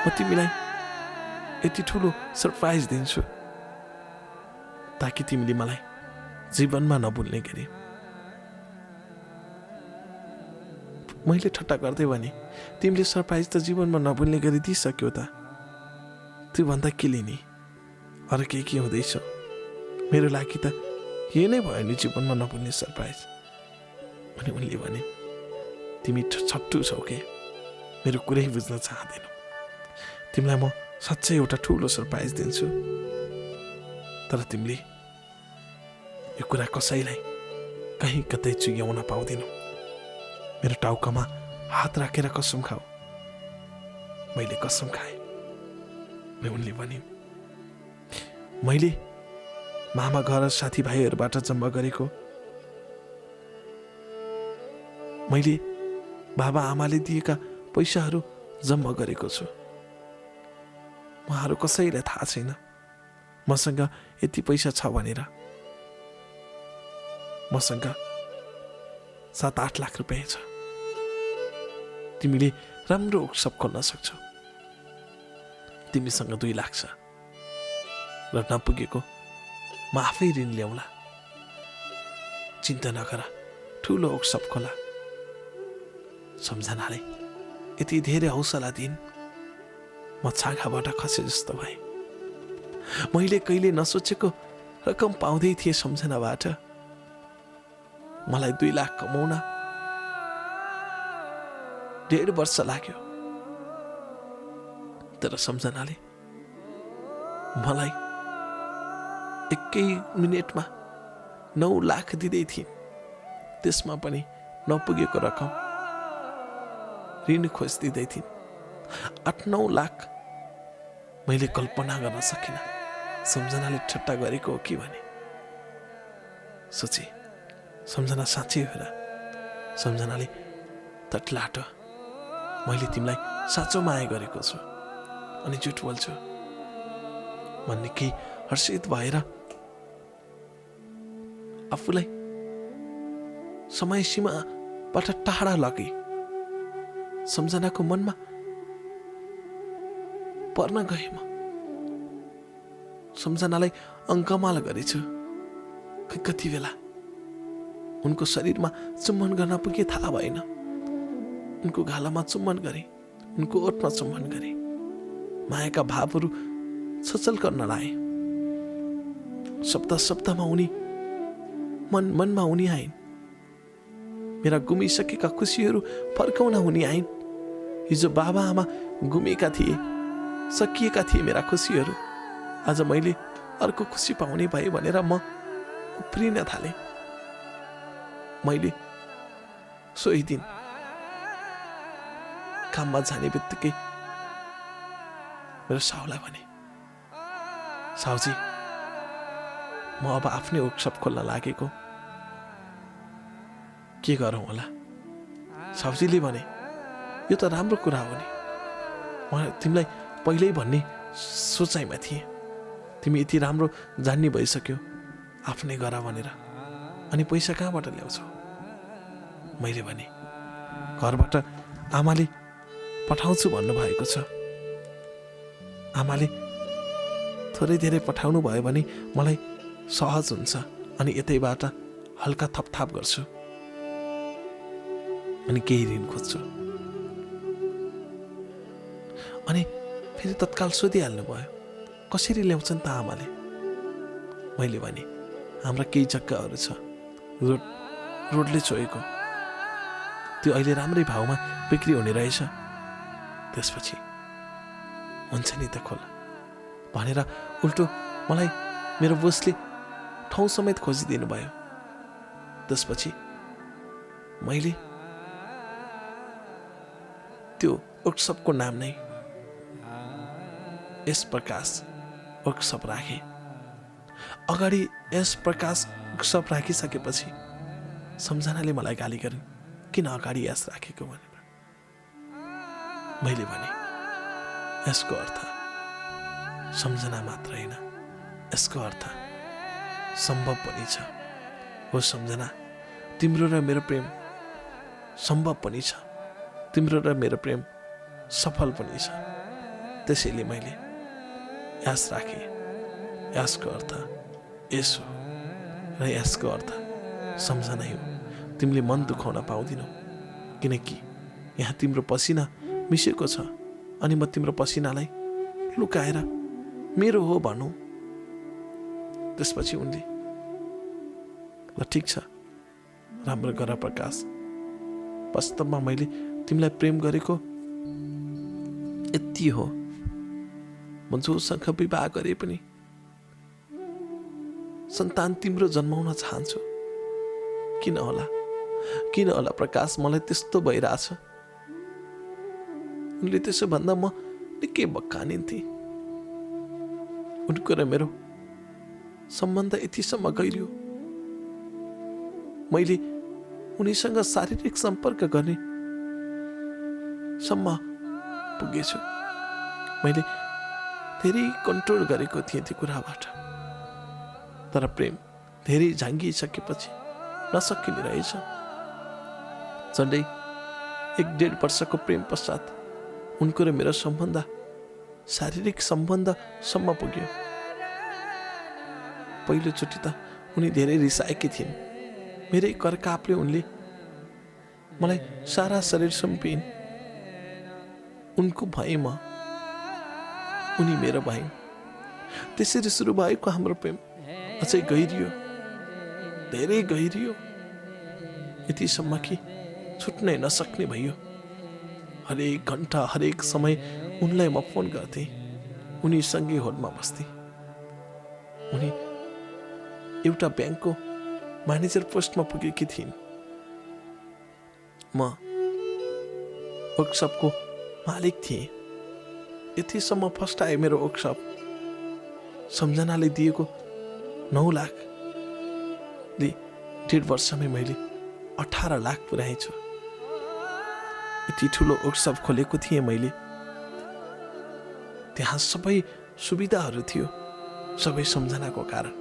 [SPEAKER 1] म तिमीलाई यति ठुलो सरप्राइज दिन्छु ताकि तिमीले मलाई जीवनमा नभुल्ने गरी। मैले ठट्टा गर्दै भने, तिमीले सरप्राइज त जीवनमा नभुल्ने गरी दिइसक्यो त, त्यो भन्दा के लिने, अरू के हुँदैछ? मेरो लागि त यही नै भयो नि जीवनमा नभुल्ने सरप्राइज। अनि उनले भने, तिमी छट्टु छौ के, मेरो कुरै बुझ्न चाहँदैनौ। तिमीलाई म साँच्चै एउटा ठुलो सरप्राइज दिन्छु, तर तिमीले यो कुरा कसैलाई कहीँ कतै चुग्याउन पाउँदैनौ। मेरो टाउकामा हात राखेर कसम खाऊ। मैले कसम खाएँ। उनले भनिन्, मैले मामा घर साथीभाइहरूबाट जम्मा गरेको, मैले बाबा आमाले दिएका पैसाहरू जम्मा गरेको छु। उहाँहरू कसैलाई थाहा छैन मसँग यति पैसा छ भनेर। मसँग 7-8 लाख रुपियाँ छ। तिमीले राम्रो वर्कसप खोल्न सक्छौ। तिमीसँग 2 लाख छ र नपुगेको म आफै ऋण ल्याउला। चिन्ता नगर, ठुलो वर्कसप खोला। सम्झनाले यति धेरै हौसला दिइन्, म छाँगाबाट खसे जस्तो भएँ। मैले कहिले नसोचेको रकम पाउँदै थिएँ सम्झनाबाट। मलाई 2 लाख कमाउन 1.5 वर्ष लाग्यो, तर सम्झनाले मलाई 1 मिनेटमा 9 लाख दिँदै थिइन्। त्यसमा पनि नपुगेको रकम ऋण खोजिदिँदै थिइन्। 8-9 लाख मैले कल्पना गर्न सकिनँ सम्झनाले ठट्टा गरेको हो कि भने। सोचे सम्झना साँच्चै हो र? सम्झनाले तटलाट मैले तिमीलाई साँचो माया गरेको छु अनि झुट बोल्छु भन्ने केही हर्षित भएर आफूलाई समय सीमाबाट टाढा लगे सम्झनाको मनमा पर्न गए। म सम्झनालाई अङ्कमाल गरेछु। कति बेला उनको शरीरमा चुम्बन गर्न पुगे थाहा भएन। उनको गालामा चुम्बन गरे, उनको ओठमा चुम्बन गरे। मायाका भावहरू छचल गर्न लाए। शब्द शब्दमा उनी मनमा उनी आइन्। मेरा गुमिसकेका खुसीहरू फर्काउन उनी आइन्। हिजो बाबा आमा गुमेका थिए, सकिएका थिए मेरा खुसीहरू। आज मैले अर्को खुसी पाउने भए भनेर म उफ्रिन थालेँ। मैले सोही दिन काममा जाने बित्तिकै मेरो साउलाई भने, साउजी म अब आफ्नै वर्कसप खोल्न लागेको, के गरौँ होला? साउजीले भने, यो त राम्रो कुरा हो नि, म तिमीलाई पहिल्यै भन्ने सोचाइमा थिएँ। तिमी यति राम्रो जान्ने भइसक्यो, आफ्नै गर भनेर। अनि पैसा कहाँबाट ल्याउँछौ? मैले भने, घरबाट आमाले पठाउँछु भन्नुभएको छ। आमाले थोरै धेरै पठाउनु भयो भने मलाई सहज हुन्छ अनि यतैबाट हल्का थपथाप गर्छु अनि केही ऋण खोज्छु। अनि फेरि तत्काल सोधिहाल्नु भयो, कसरी ल्याउँछन् त आमाले? मैले भने, हाम्रा केही जग्गाहरू छ, रोडले छोएको, त्यो अहिले राम्रै भाउमा बिक्री हुने रहेछ। त्यसपछि हुन्छ नि त खोला भनेर उल्टो मलाई मेरो बोसले ठाउँ समेत खोजिदिनु भयो। त्यसपछि मैले त्यो वर्कसपको नाम नै एस प्रकाश वर्कसप राखेँ। अगाडि एस प्रकाश वर्कसप राखिसकेपछि सम्झनाले मलाई गाली गरिन्, किन अगाडि एस राखेको भनेर। मैले भने, यसको अर्थ सम्झना मात्र होइन, यसको अर्थ सम्भव पनि छ। हो सम्झना, तिम्रो र मेरो प्रेम सम्भव पनि छ, तिम्रो र मेरो प्रेम सफल पनि छ। त्यसैले मैले यास राखेँ। यासको अर्थ यस हो र यसको अर्थ सम्झना हो। तिमीले मन दुखाउन पाउँदिनौ, किनकि यहाँ तिम्रो पसिना मिसेको छ अनि म तिम्रो पसिनालाई लुकाएर मेरो हो भनौँ। त्यसपछि उनले, ल ठिक छ, राम्रो गर प्रकाश, वास्तवमा मैले तिमीलाई प्रेम गरेको यति हो। म जोसँग विवाह गरे पनि सन्तान तिम्रो जन्माउन चाहन्छु। किन होला प्रकाश, मलाई त्यस्तो भइरहेछ। उनले त्यसो भन्दा म निकै बक्कानिन्थे। उनको र मेरो सम्बन्ध यतिसम्म गहिरियो, मैले उनीसँग शारीरिक सम्पर्क गर्ने सम्म पुगेछु। मैले धेरै कन्ट्रोल गरेको थिएँ त्यो कुराबाट, तर प्रेम धेरै झाँगिसकेपछि नसकिने रहेछ। झन्डै 1-1.5 वर्षको प्रेम पश्चात उनको र मेरो सम्बन्ध शारीरिक सम्बन्धसम्म पुग्यो। पहिलोचोटि त उनी धेरै रिसाएकी थिइन्। मेरै करकापले उनले मलाई सारा शरीर सुम्पिन्। उनको भए म, उनी मेरो भइन्। त्यसरी सुरु भएको हाम्रो प्रेम अझै गहिरियो, धेरै गहिरियो, यतिसम्म कि छुट्नै नसक्ने भयो। हरेक घन्टा हरेक समय उनलाई म फोन गर्थेँ। उनी सँगै होटलमा बस्थे। उनी एउटा ब्याङ्कको म्यानेजर पोस्टमा पुगेकी थिइन्। म वर्कसपको मालिक थिएँ। यतिसम्म फस्टाए मेरो वर्कसप। सम्झनाले दिएको 9 लाख ले 1.5 वर्षमै मैले 18 लाख पुर्याएछु। यति ठुलो वर्कसप खोलेको थिएँ मैले। त्यहाँ सबै सुविधाहरू थियो, सबै सम्झनाको कारण।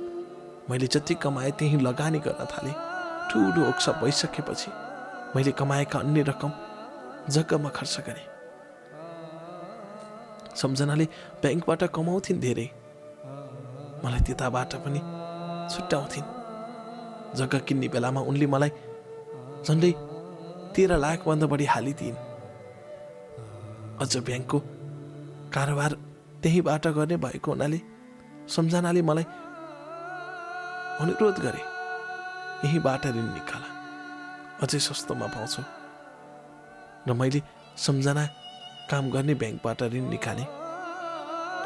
[SPEAKER 1] मैले जति कमाएँ त्यही लगानी गर्न थालेँ। ठुलो वर्कसप भइसकेपछि मैले कमाएका अन्य रकम जग्गामा खर्च गरेँ। सम्झनाले ब्याङ्कबाट कमाउँथिन् धेरै, मलाई त्यताबाट पनि छुट्याउँथिन्। जग्गा किन्ने बेलामा उनले मलाई झन्डै 13 लाखभन्दा बढी हालिदिइन्। अझ ब्याङ्कको कारोबार त्यहीबाट गर्ने भएको हुनाले सम्झनाले मलाई अनुरोध गरे, यहीबाट ऋण निकाल, अझै सस्तोमा पाउँछु। र मैले सम्झना काम गर्ने ब्याङ्कबाट ऋण निकालेँ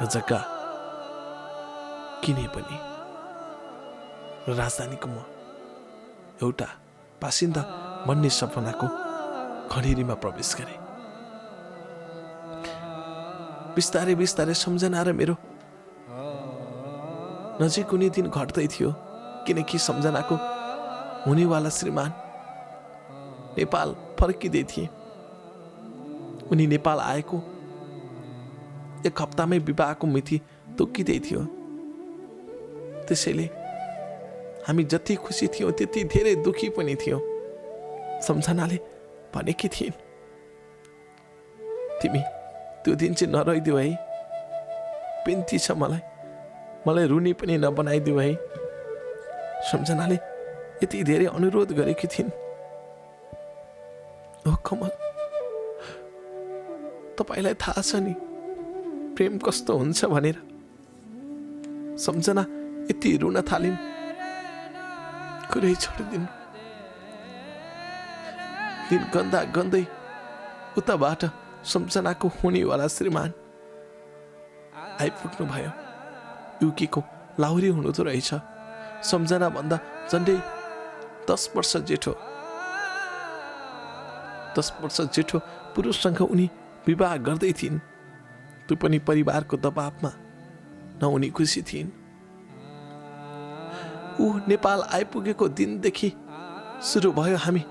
[SPEAKER 1] र जग्गा किने पनि। र राजधानीको म एउटा बासिन्दा बन्ने सपनाको खडेरीमा प्रवेश गरेँ। बिस्तारै बिस्तारै सम्झना र मेरो नजिक कुनै दिन घट्दै थियो, किनकि सम्झनाको हुनेवाला श्रीमान नेपाल फर्किँदै थिए। उनी नेपाल आएको 1 हप्तामै विवाहको मिति तोकिँदै थियो। त्यसैले हामी जति खुसी थियौँ त्यति धेरै दुखी पनि थियौँ। सम्झनाले भनेकी थिइन्, तिमी त्यो दिन चाहिँ नरहिदेऊ है, बिन्ती छ मलाई रुनी पनि नबनाइदेऊ है। सम्झनाले यति धेरै अनुरोध गरेकी थिइन्। ओ कमल, तपाईलाई थाहा छ नि प्रेम कस्तो हुन्छ भनेर। सम्झना यति रुन थालिन्, कुरै छोडिदिनु। दिन गन्दा गन्दै उताबाट सम्झनाको हुनेवाला श्रीमान आइपुग्नु भयो। युकीको लाहुरी हुनुहुँदो रहेछ। सम्झना भन्दा झन्डै 10 वर्ष जेठो। 10 वर्ष जेठो पुरुषसँग उनी विवाह गर्दै थिइन्। त्यो पनि परिवारको दबावमा न उनी खुसी थिइन्। ऊ नेपाल आइपुगेको दिनदेखि सुरु भयो हामी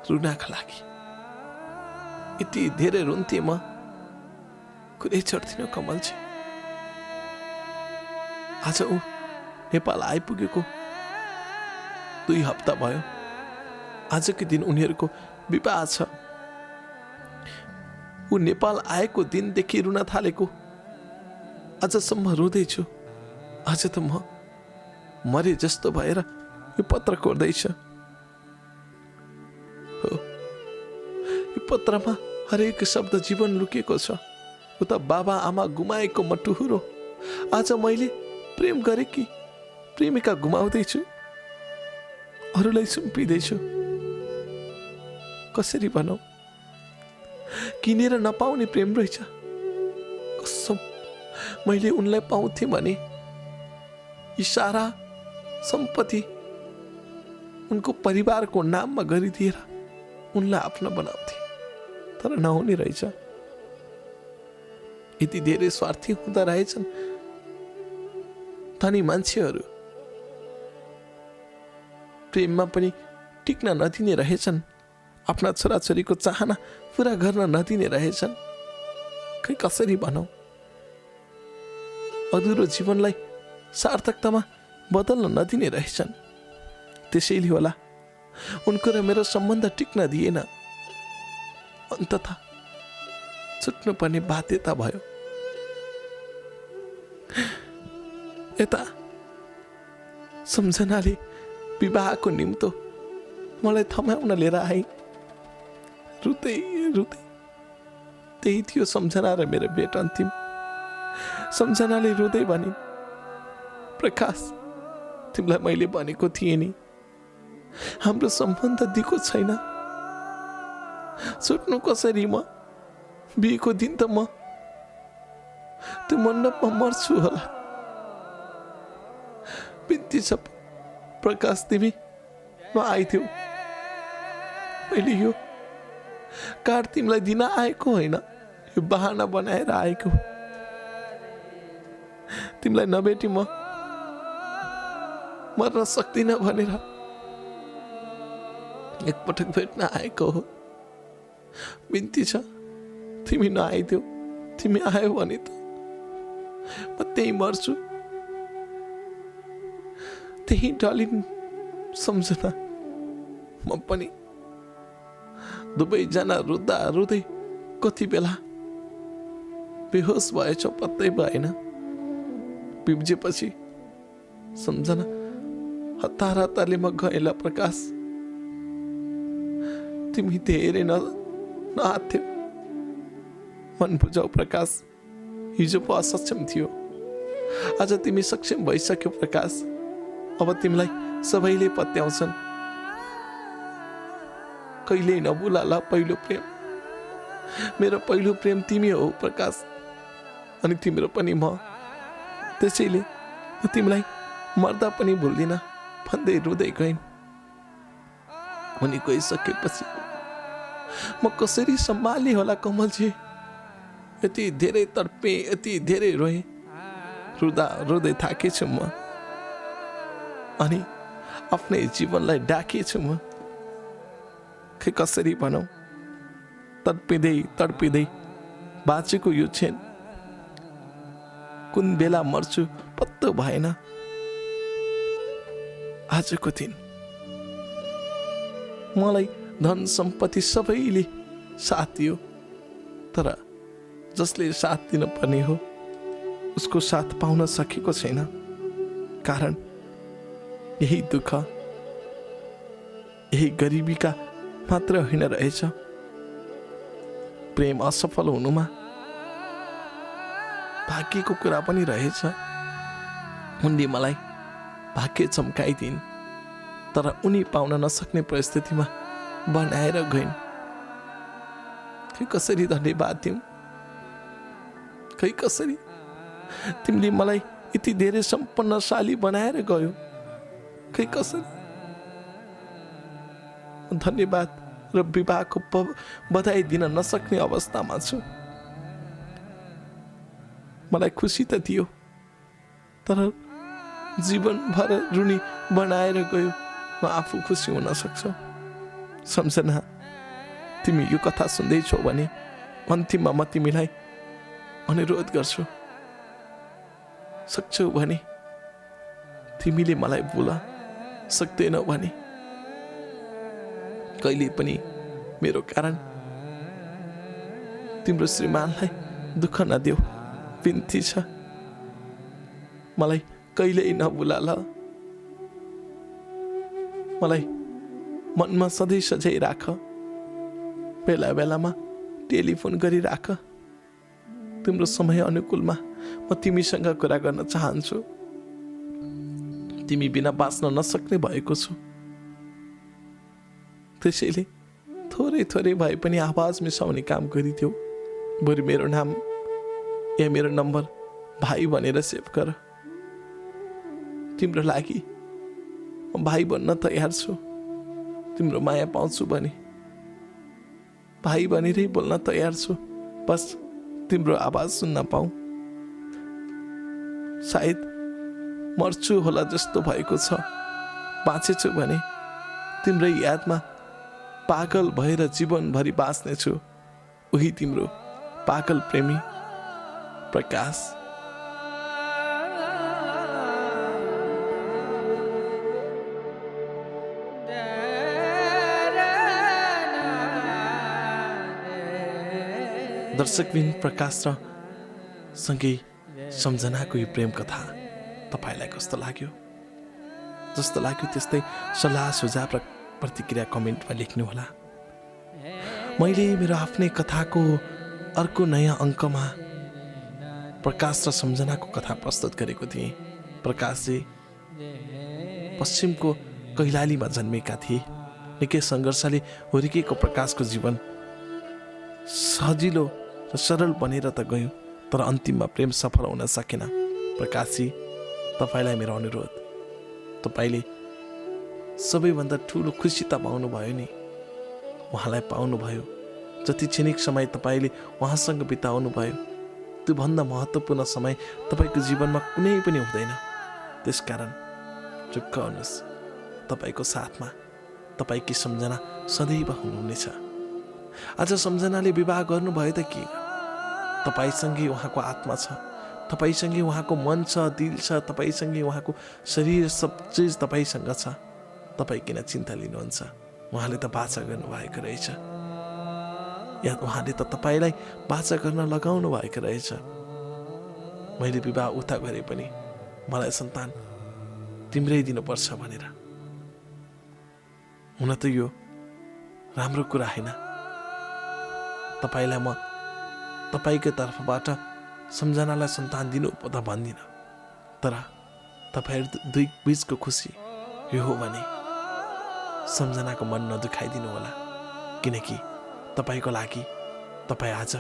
[SPEAKER 1] रुनका लागि। यति धेरै रुन्थे म, कुरै छोड्दिनँ कमलजी। आज ऊ नेपाल आइपुगेको 2 हप्ता भयो। आजकै दिन उनीहरूको विवाह छ। ऊ नेपाल आएको दिनदेखि रुन थालेको आजसम्म रुँदैछु। आज त म मरे जस्तो भएर यो पत्र कोर्दैछ। हो, यो पत्रमा हरेक शब्द जीवन लुकेको छ। उता बाबा आमा गुमाएको म टुहुरो। आज मैले प्रेम गरेकी प्रेमिका गुमाउँदैछु, अरूलाई सुम्पिँदैछु। कसरी भनौँ, किनेर नपाउने प्रेम रहेछ। कसम, मैले उनलाई पाउँथे भने यी सारा सम्पत्ति उनको परिवारको नाममा गरिदिएर उनलाई आफ्नो बनाउँथे। तर नहुने रहेछ। यति धेरै स्वार्थी हुँदा रहेछन् धनी मान्छेहरू। प्रेममा पनि टिक्न नदिने रहेछन्। आफ्ना छोराछोरीको चाहना पुरा गर्न नदिने रहेछन्। खै कसरी भनौँ, अधुरो जीवनलाई सार्थकतामा बदल्न नदिने रहेछन्। त्यसैले होला उनको र मेरो सम्बन्ध टिक्न दिएन। अन्ततः छुट्नु पर्ने बाध्यता भयो। यता सम्झनाले विवाहको निम्तो मलाई थमाउन लिएर आए। रुँदै रुँदै त्यही थियो सम्झना र मेरो भेट अन्तिम। सम्झनाले रुँदै भनिन्, प्रकाश, तिमीलाई मैले भनेको थिएँ नि, हाम्रो सम्बन्ध दिएको छैन। छुट्नु कसरी म? बिहेको दिन त म त्यो मण्डपमा मर्छु होला। बिन्ती छ प्रकाश, तिमी नआइथ्यौ। मैले यो कार्ड तिमीलाई दिन आएको होइन, यो बहाना बनाएर आएको। तिमीलाई नभेटी म मर्न सक्दिन भनेर एकपटक भेट्न आएको हो। बिन्ती छ तिमी नआइदेऊ। तिमी आयो भने त म त्यही मर्छु। त्यही डलिन सम्झना म पनि दुवैजना रुँदा रुँदै कति बेला बेहोस भएछ पत्तै भएन। बिब्जेपछि सम्झना हतार हतारले म गएला प्रकाश। तिमी धेरै नआथ्यौ। मन बुझाउ प्रकाश। हिजो पो असक्षम थियो, आज तिमी सक्षम भइसक्यौ प्रकाश। अब तिमीलाई सबैले पत्याउँछन्। कहिल्यै नभुला ल पहिलो प्रेम। मेरो पहिलो प्रेम तिमी हो प्रकाश, अनि तिम्रो पनि म। त्यसैले म तिमीलाई मर्दा पनि भुल्दिन भन्दै रुँदै गइन्। उनी गइसकेपछि म कसरी सम्हाल्ने होला कमलजी। यति धेरै तडपे, यति धेरै रोएँ। रुँदा रुँदै थाकेछु म, अनि आफ्नै जीवनलाई डाकेछु म। खै कसरी भनौँ, तडपिँदै तडपिँदै बाँचेको यो क्षण कुन बेला मर्छु पत्तो भएन। आजको दिन मलाई धन सम्पत्ति सबैले साथ दियो, तर जसले साथ दिन पर्ने हो उसको साथ पाउन सकेको छैन। कारण यही दुःख, यही गरिबीका मात्र होइन रहेछ। प्रेम असफल हुनुमा भाग्यको कुरा पनि रहेछ। उनले मलाई भाग्य चम्काइदिन्, तर उनी पाउन नसक्ने परिस्थितिमा बनाएर गइन्। खै कसरी धन्यवाद दिउँ, खै कसरी। तिमीले मलाई यति धेरै सम्पन्नशाली बनाएर गयो, खै कसरी। धन्यवाद र विवाहको बधाई दिन नसक्ने अवस्थामा छु। मलाई खुसी त दियो, तर जीवनभर ऋणी बनाएर गयो। म आफू खुसी हुन सक्छु। सम्झना, तिमी यो कथा सुन्दैछौ भने अन्तिममा म तिमीलाई अनुरोध गर्छु, सक्छौ भने तिमीले मलाई बोला, सक्दैनौ भने कहिले पनि मेरो कारण तिम्रो श्रीमानलाई दुःख नदेऊ। बिन्ती छ, मलाई कहिल्यै नभुला ल। मलाई मनमा सधैँ सजाइराख। बेला बेलामा टेलिफोन गरिराख। तिम्रो समय अनुकूलमा म तिमीसँग कुरा गर्न चाहन्छु। तिमी बिना बाँच्न नसक्ने भएको छु। त्यसैले थोरै थोरै भए पनि आवाज मिसाउने काम गरिदेऊ। बरु मेरो नाम या मेरो नम्बर भाइ भनेर सेभ गर। तिम्रो लागि म भाइ बन्न तयार छु। तिम्रो माया पाउँछु भने भाइ भनेरै बोल्न तयार छु। बस तिम्रो आवाज सुन्न पाऊँ। सायद मर्छु होला जस्तो भएको छ। बाँचेछु भने तिम्रै यादमा पागल भएर जीवनभरि बाँच्नेछु। उही तिम्रो पागल प्रेमी प्रकाश। दर्शकबिन प्रकाश र सँगै सम्झनाको यो प्रेम कथा तपाईँलाई कस्तो लाग्यो? जस्तो लाग्यो त्यस्तै सल्लाह सुझाव र प्रतिक्रिया कमेन्टमा लेख्नुहोला। मैले मेरो आफ्नै कथाको अर्को नयाँ अङ्कमा प्रकाश र सम्झनाको कथा प्रस्तुत गरेको थिएँ। प्रकाशजी पश्चिमको कैलालीमा जन्मेका थिए। निकै सङ्घर्षले हुर्किएको प्रकाशको जीवन सजिलो र सरल बनेर त गयो, तर अन्तिममा प्रेम सफल हुन सकेन। प्रकाशजी, तपाईँलाई मेरो अनुरोध, तपाईँले सबैभन्दा ठुलो खुसी त पाउनुभयो नि, उहाँलाई पाउनुभयो। जति क्षणिक समय तपाईँले उहाँसँग बिताउनु भयो त्योभन्दा महत्त्वपूर्ण समय तपाईँको जीवनमा कुनै पनि हुँदैन। त्यसकारण चुक्क हुनुहोस्, तपाईँको साथमा तपाईँकी सम्झना सदैव हुनुहुनेछ। आज सम्झनाले विवाह गर्नुभयो त के, तपाईँसँगै उहाँको आत्मा छ, तपाईँसँगै उहाँको मन छ, दिल छ, तपाईँसँगै उहाँको शरीर, सब चिज तपाईँसँग छ। तपाईँ किन चिन्ता लिनुहुन्छ? उहाँले त बाचा गर्नुभएको रहेछ, या उहाँले त तपाईँलाई बाचा गर्न लगाउनु भएको रहेछ। मैले विवाह उता गरे पनि मलाई सन्तान तिम्रै दिनुपर्छ भनेर। हुन त यो राम्रो कुरा होइन। तपाईँलाई म तपाईँको तर्फबाट सम्झनालाई सन्तान दिनु त भन्दिनँ, तर तपाईँहरू दुई बिचको खुसी यो हो भने सम्झनाको मन नदुखाइदिनु होला, किनकि तपाईँको लागि तपाईँ आज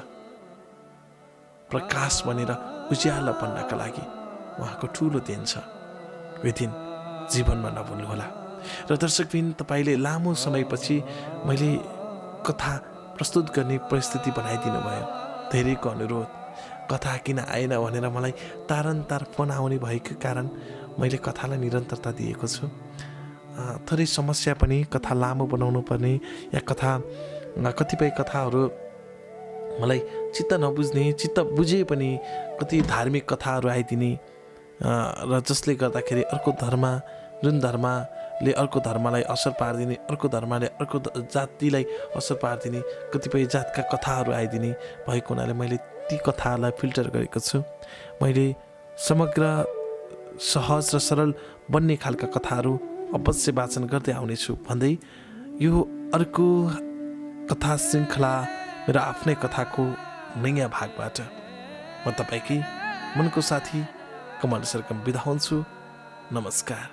[SPEAKER 1] प्रकाश बनेर उज्यालो बन्नका लागि उहाँको ठुलो देन छ। यो दिन जीवनमा नभुल्नुहोला। र दर्शकबिन, तपाईँले लामो समयपछि मैले कथा प्रस्तुत गर्ने परिस्थिति बनाइदिनु भयो। धेरैको अनुरोध, कथा किन आएन भनेर मलाई तारन्तार फोन आउने भएको कारण मैले कथालाई निरन्तरता दिएको छु। थोरै समस्या पनि, कथा लामो बनाउनु पर्ने, या कतिपय कथाहरू मलाई चित्त नबुझ्ने, चित्त बुझे पनि कति धार्मिक कथाहरू आइदिने, र जसले गर्दाखेरि अर्को धर्म, जुन धर्मले अर्को धर्मलाई असर पारिदिने, अर्को धर्मले अर्को जातिलाई असर पारिदिने कतिपय जातका कथाहरू आइदिने भएको हुनाले मैले ती कथाहरूलाई फिल्टर गरेको छु। मैले समग्र सहज र सरल बन्ने खालका कथाहरू अवश्य वाचन गर्दै आउनेछु भन्दै यो अर्को कथा श्रृङ्खला मेरो आफ्नै कथाको नयाँ भागबाट म तपाईँकै मनको साथी कमल सरगम बिदा हुन्छु। नमस्कार।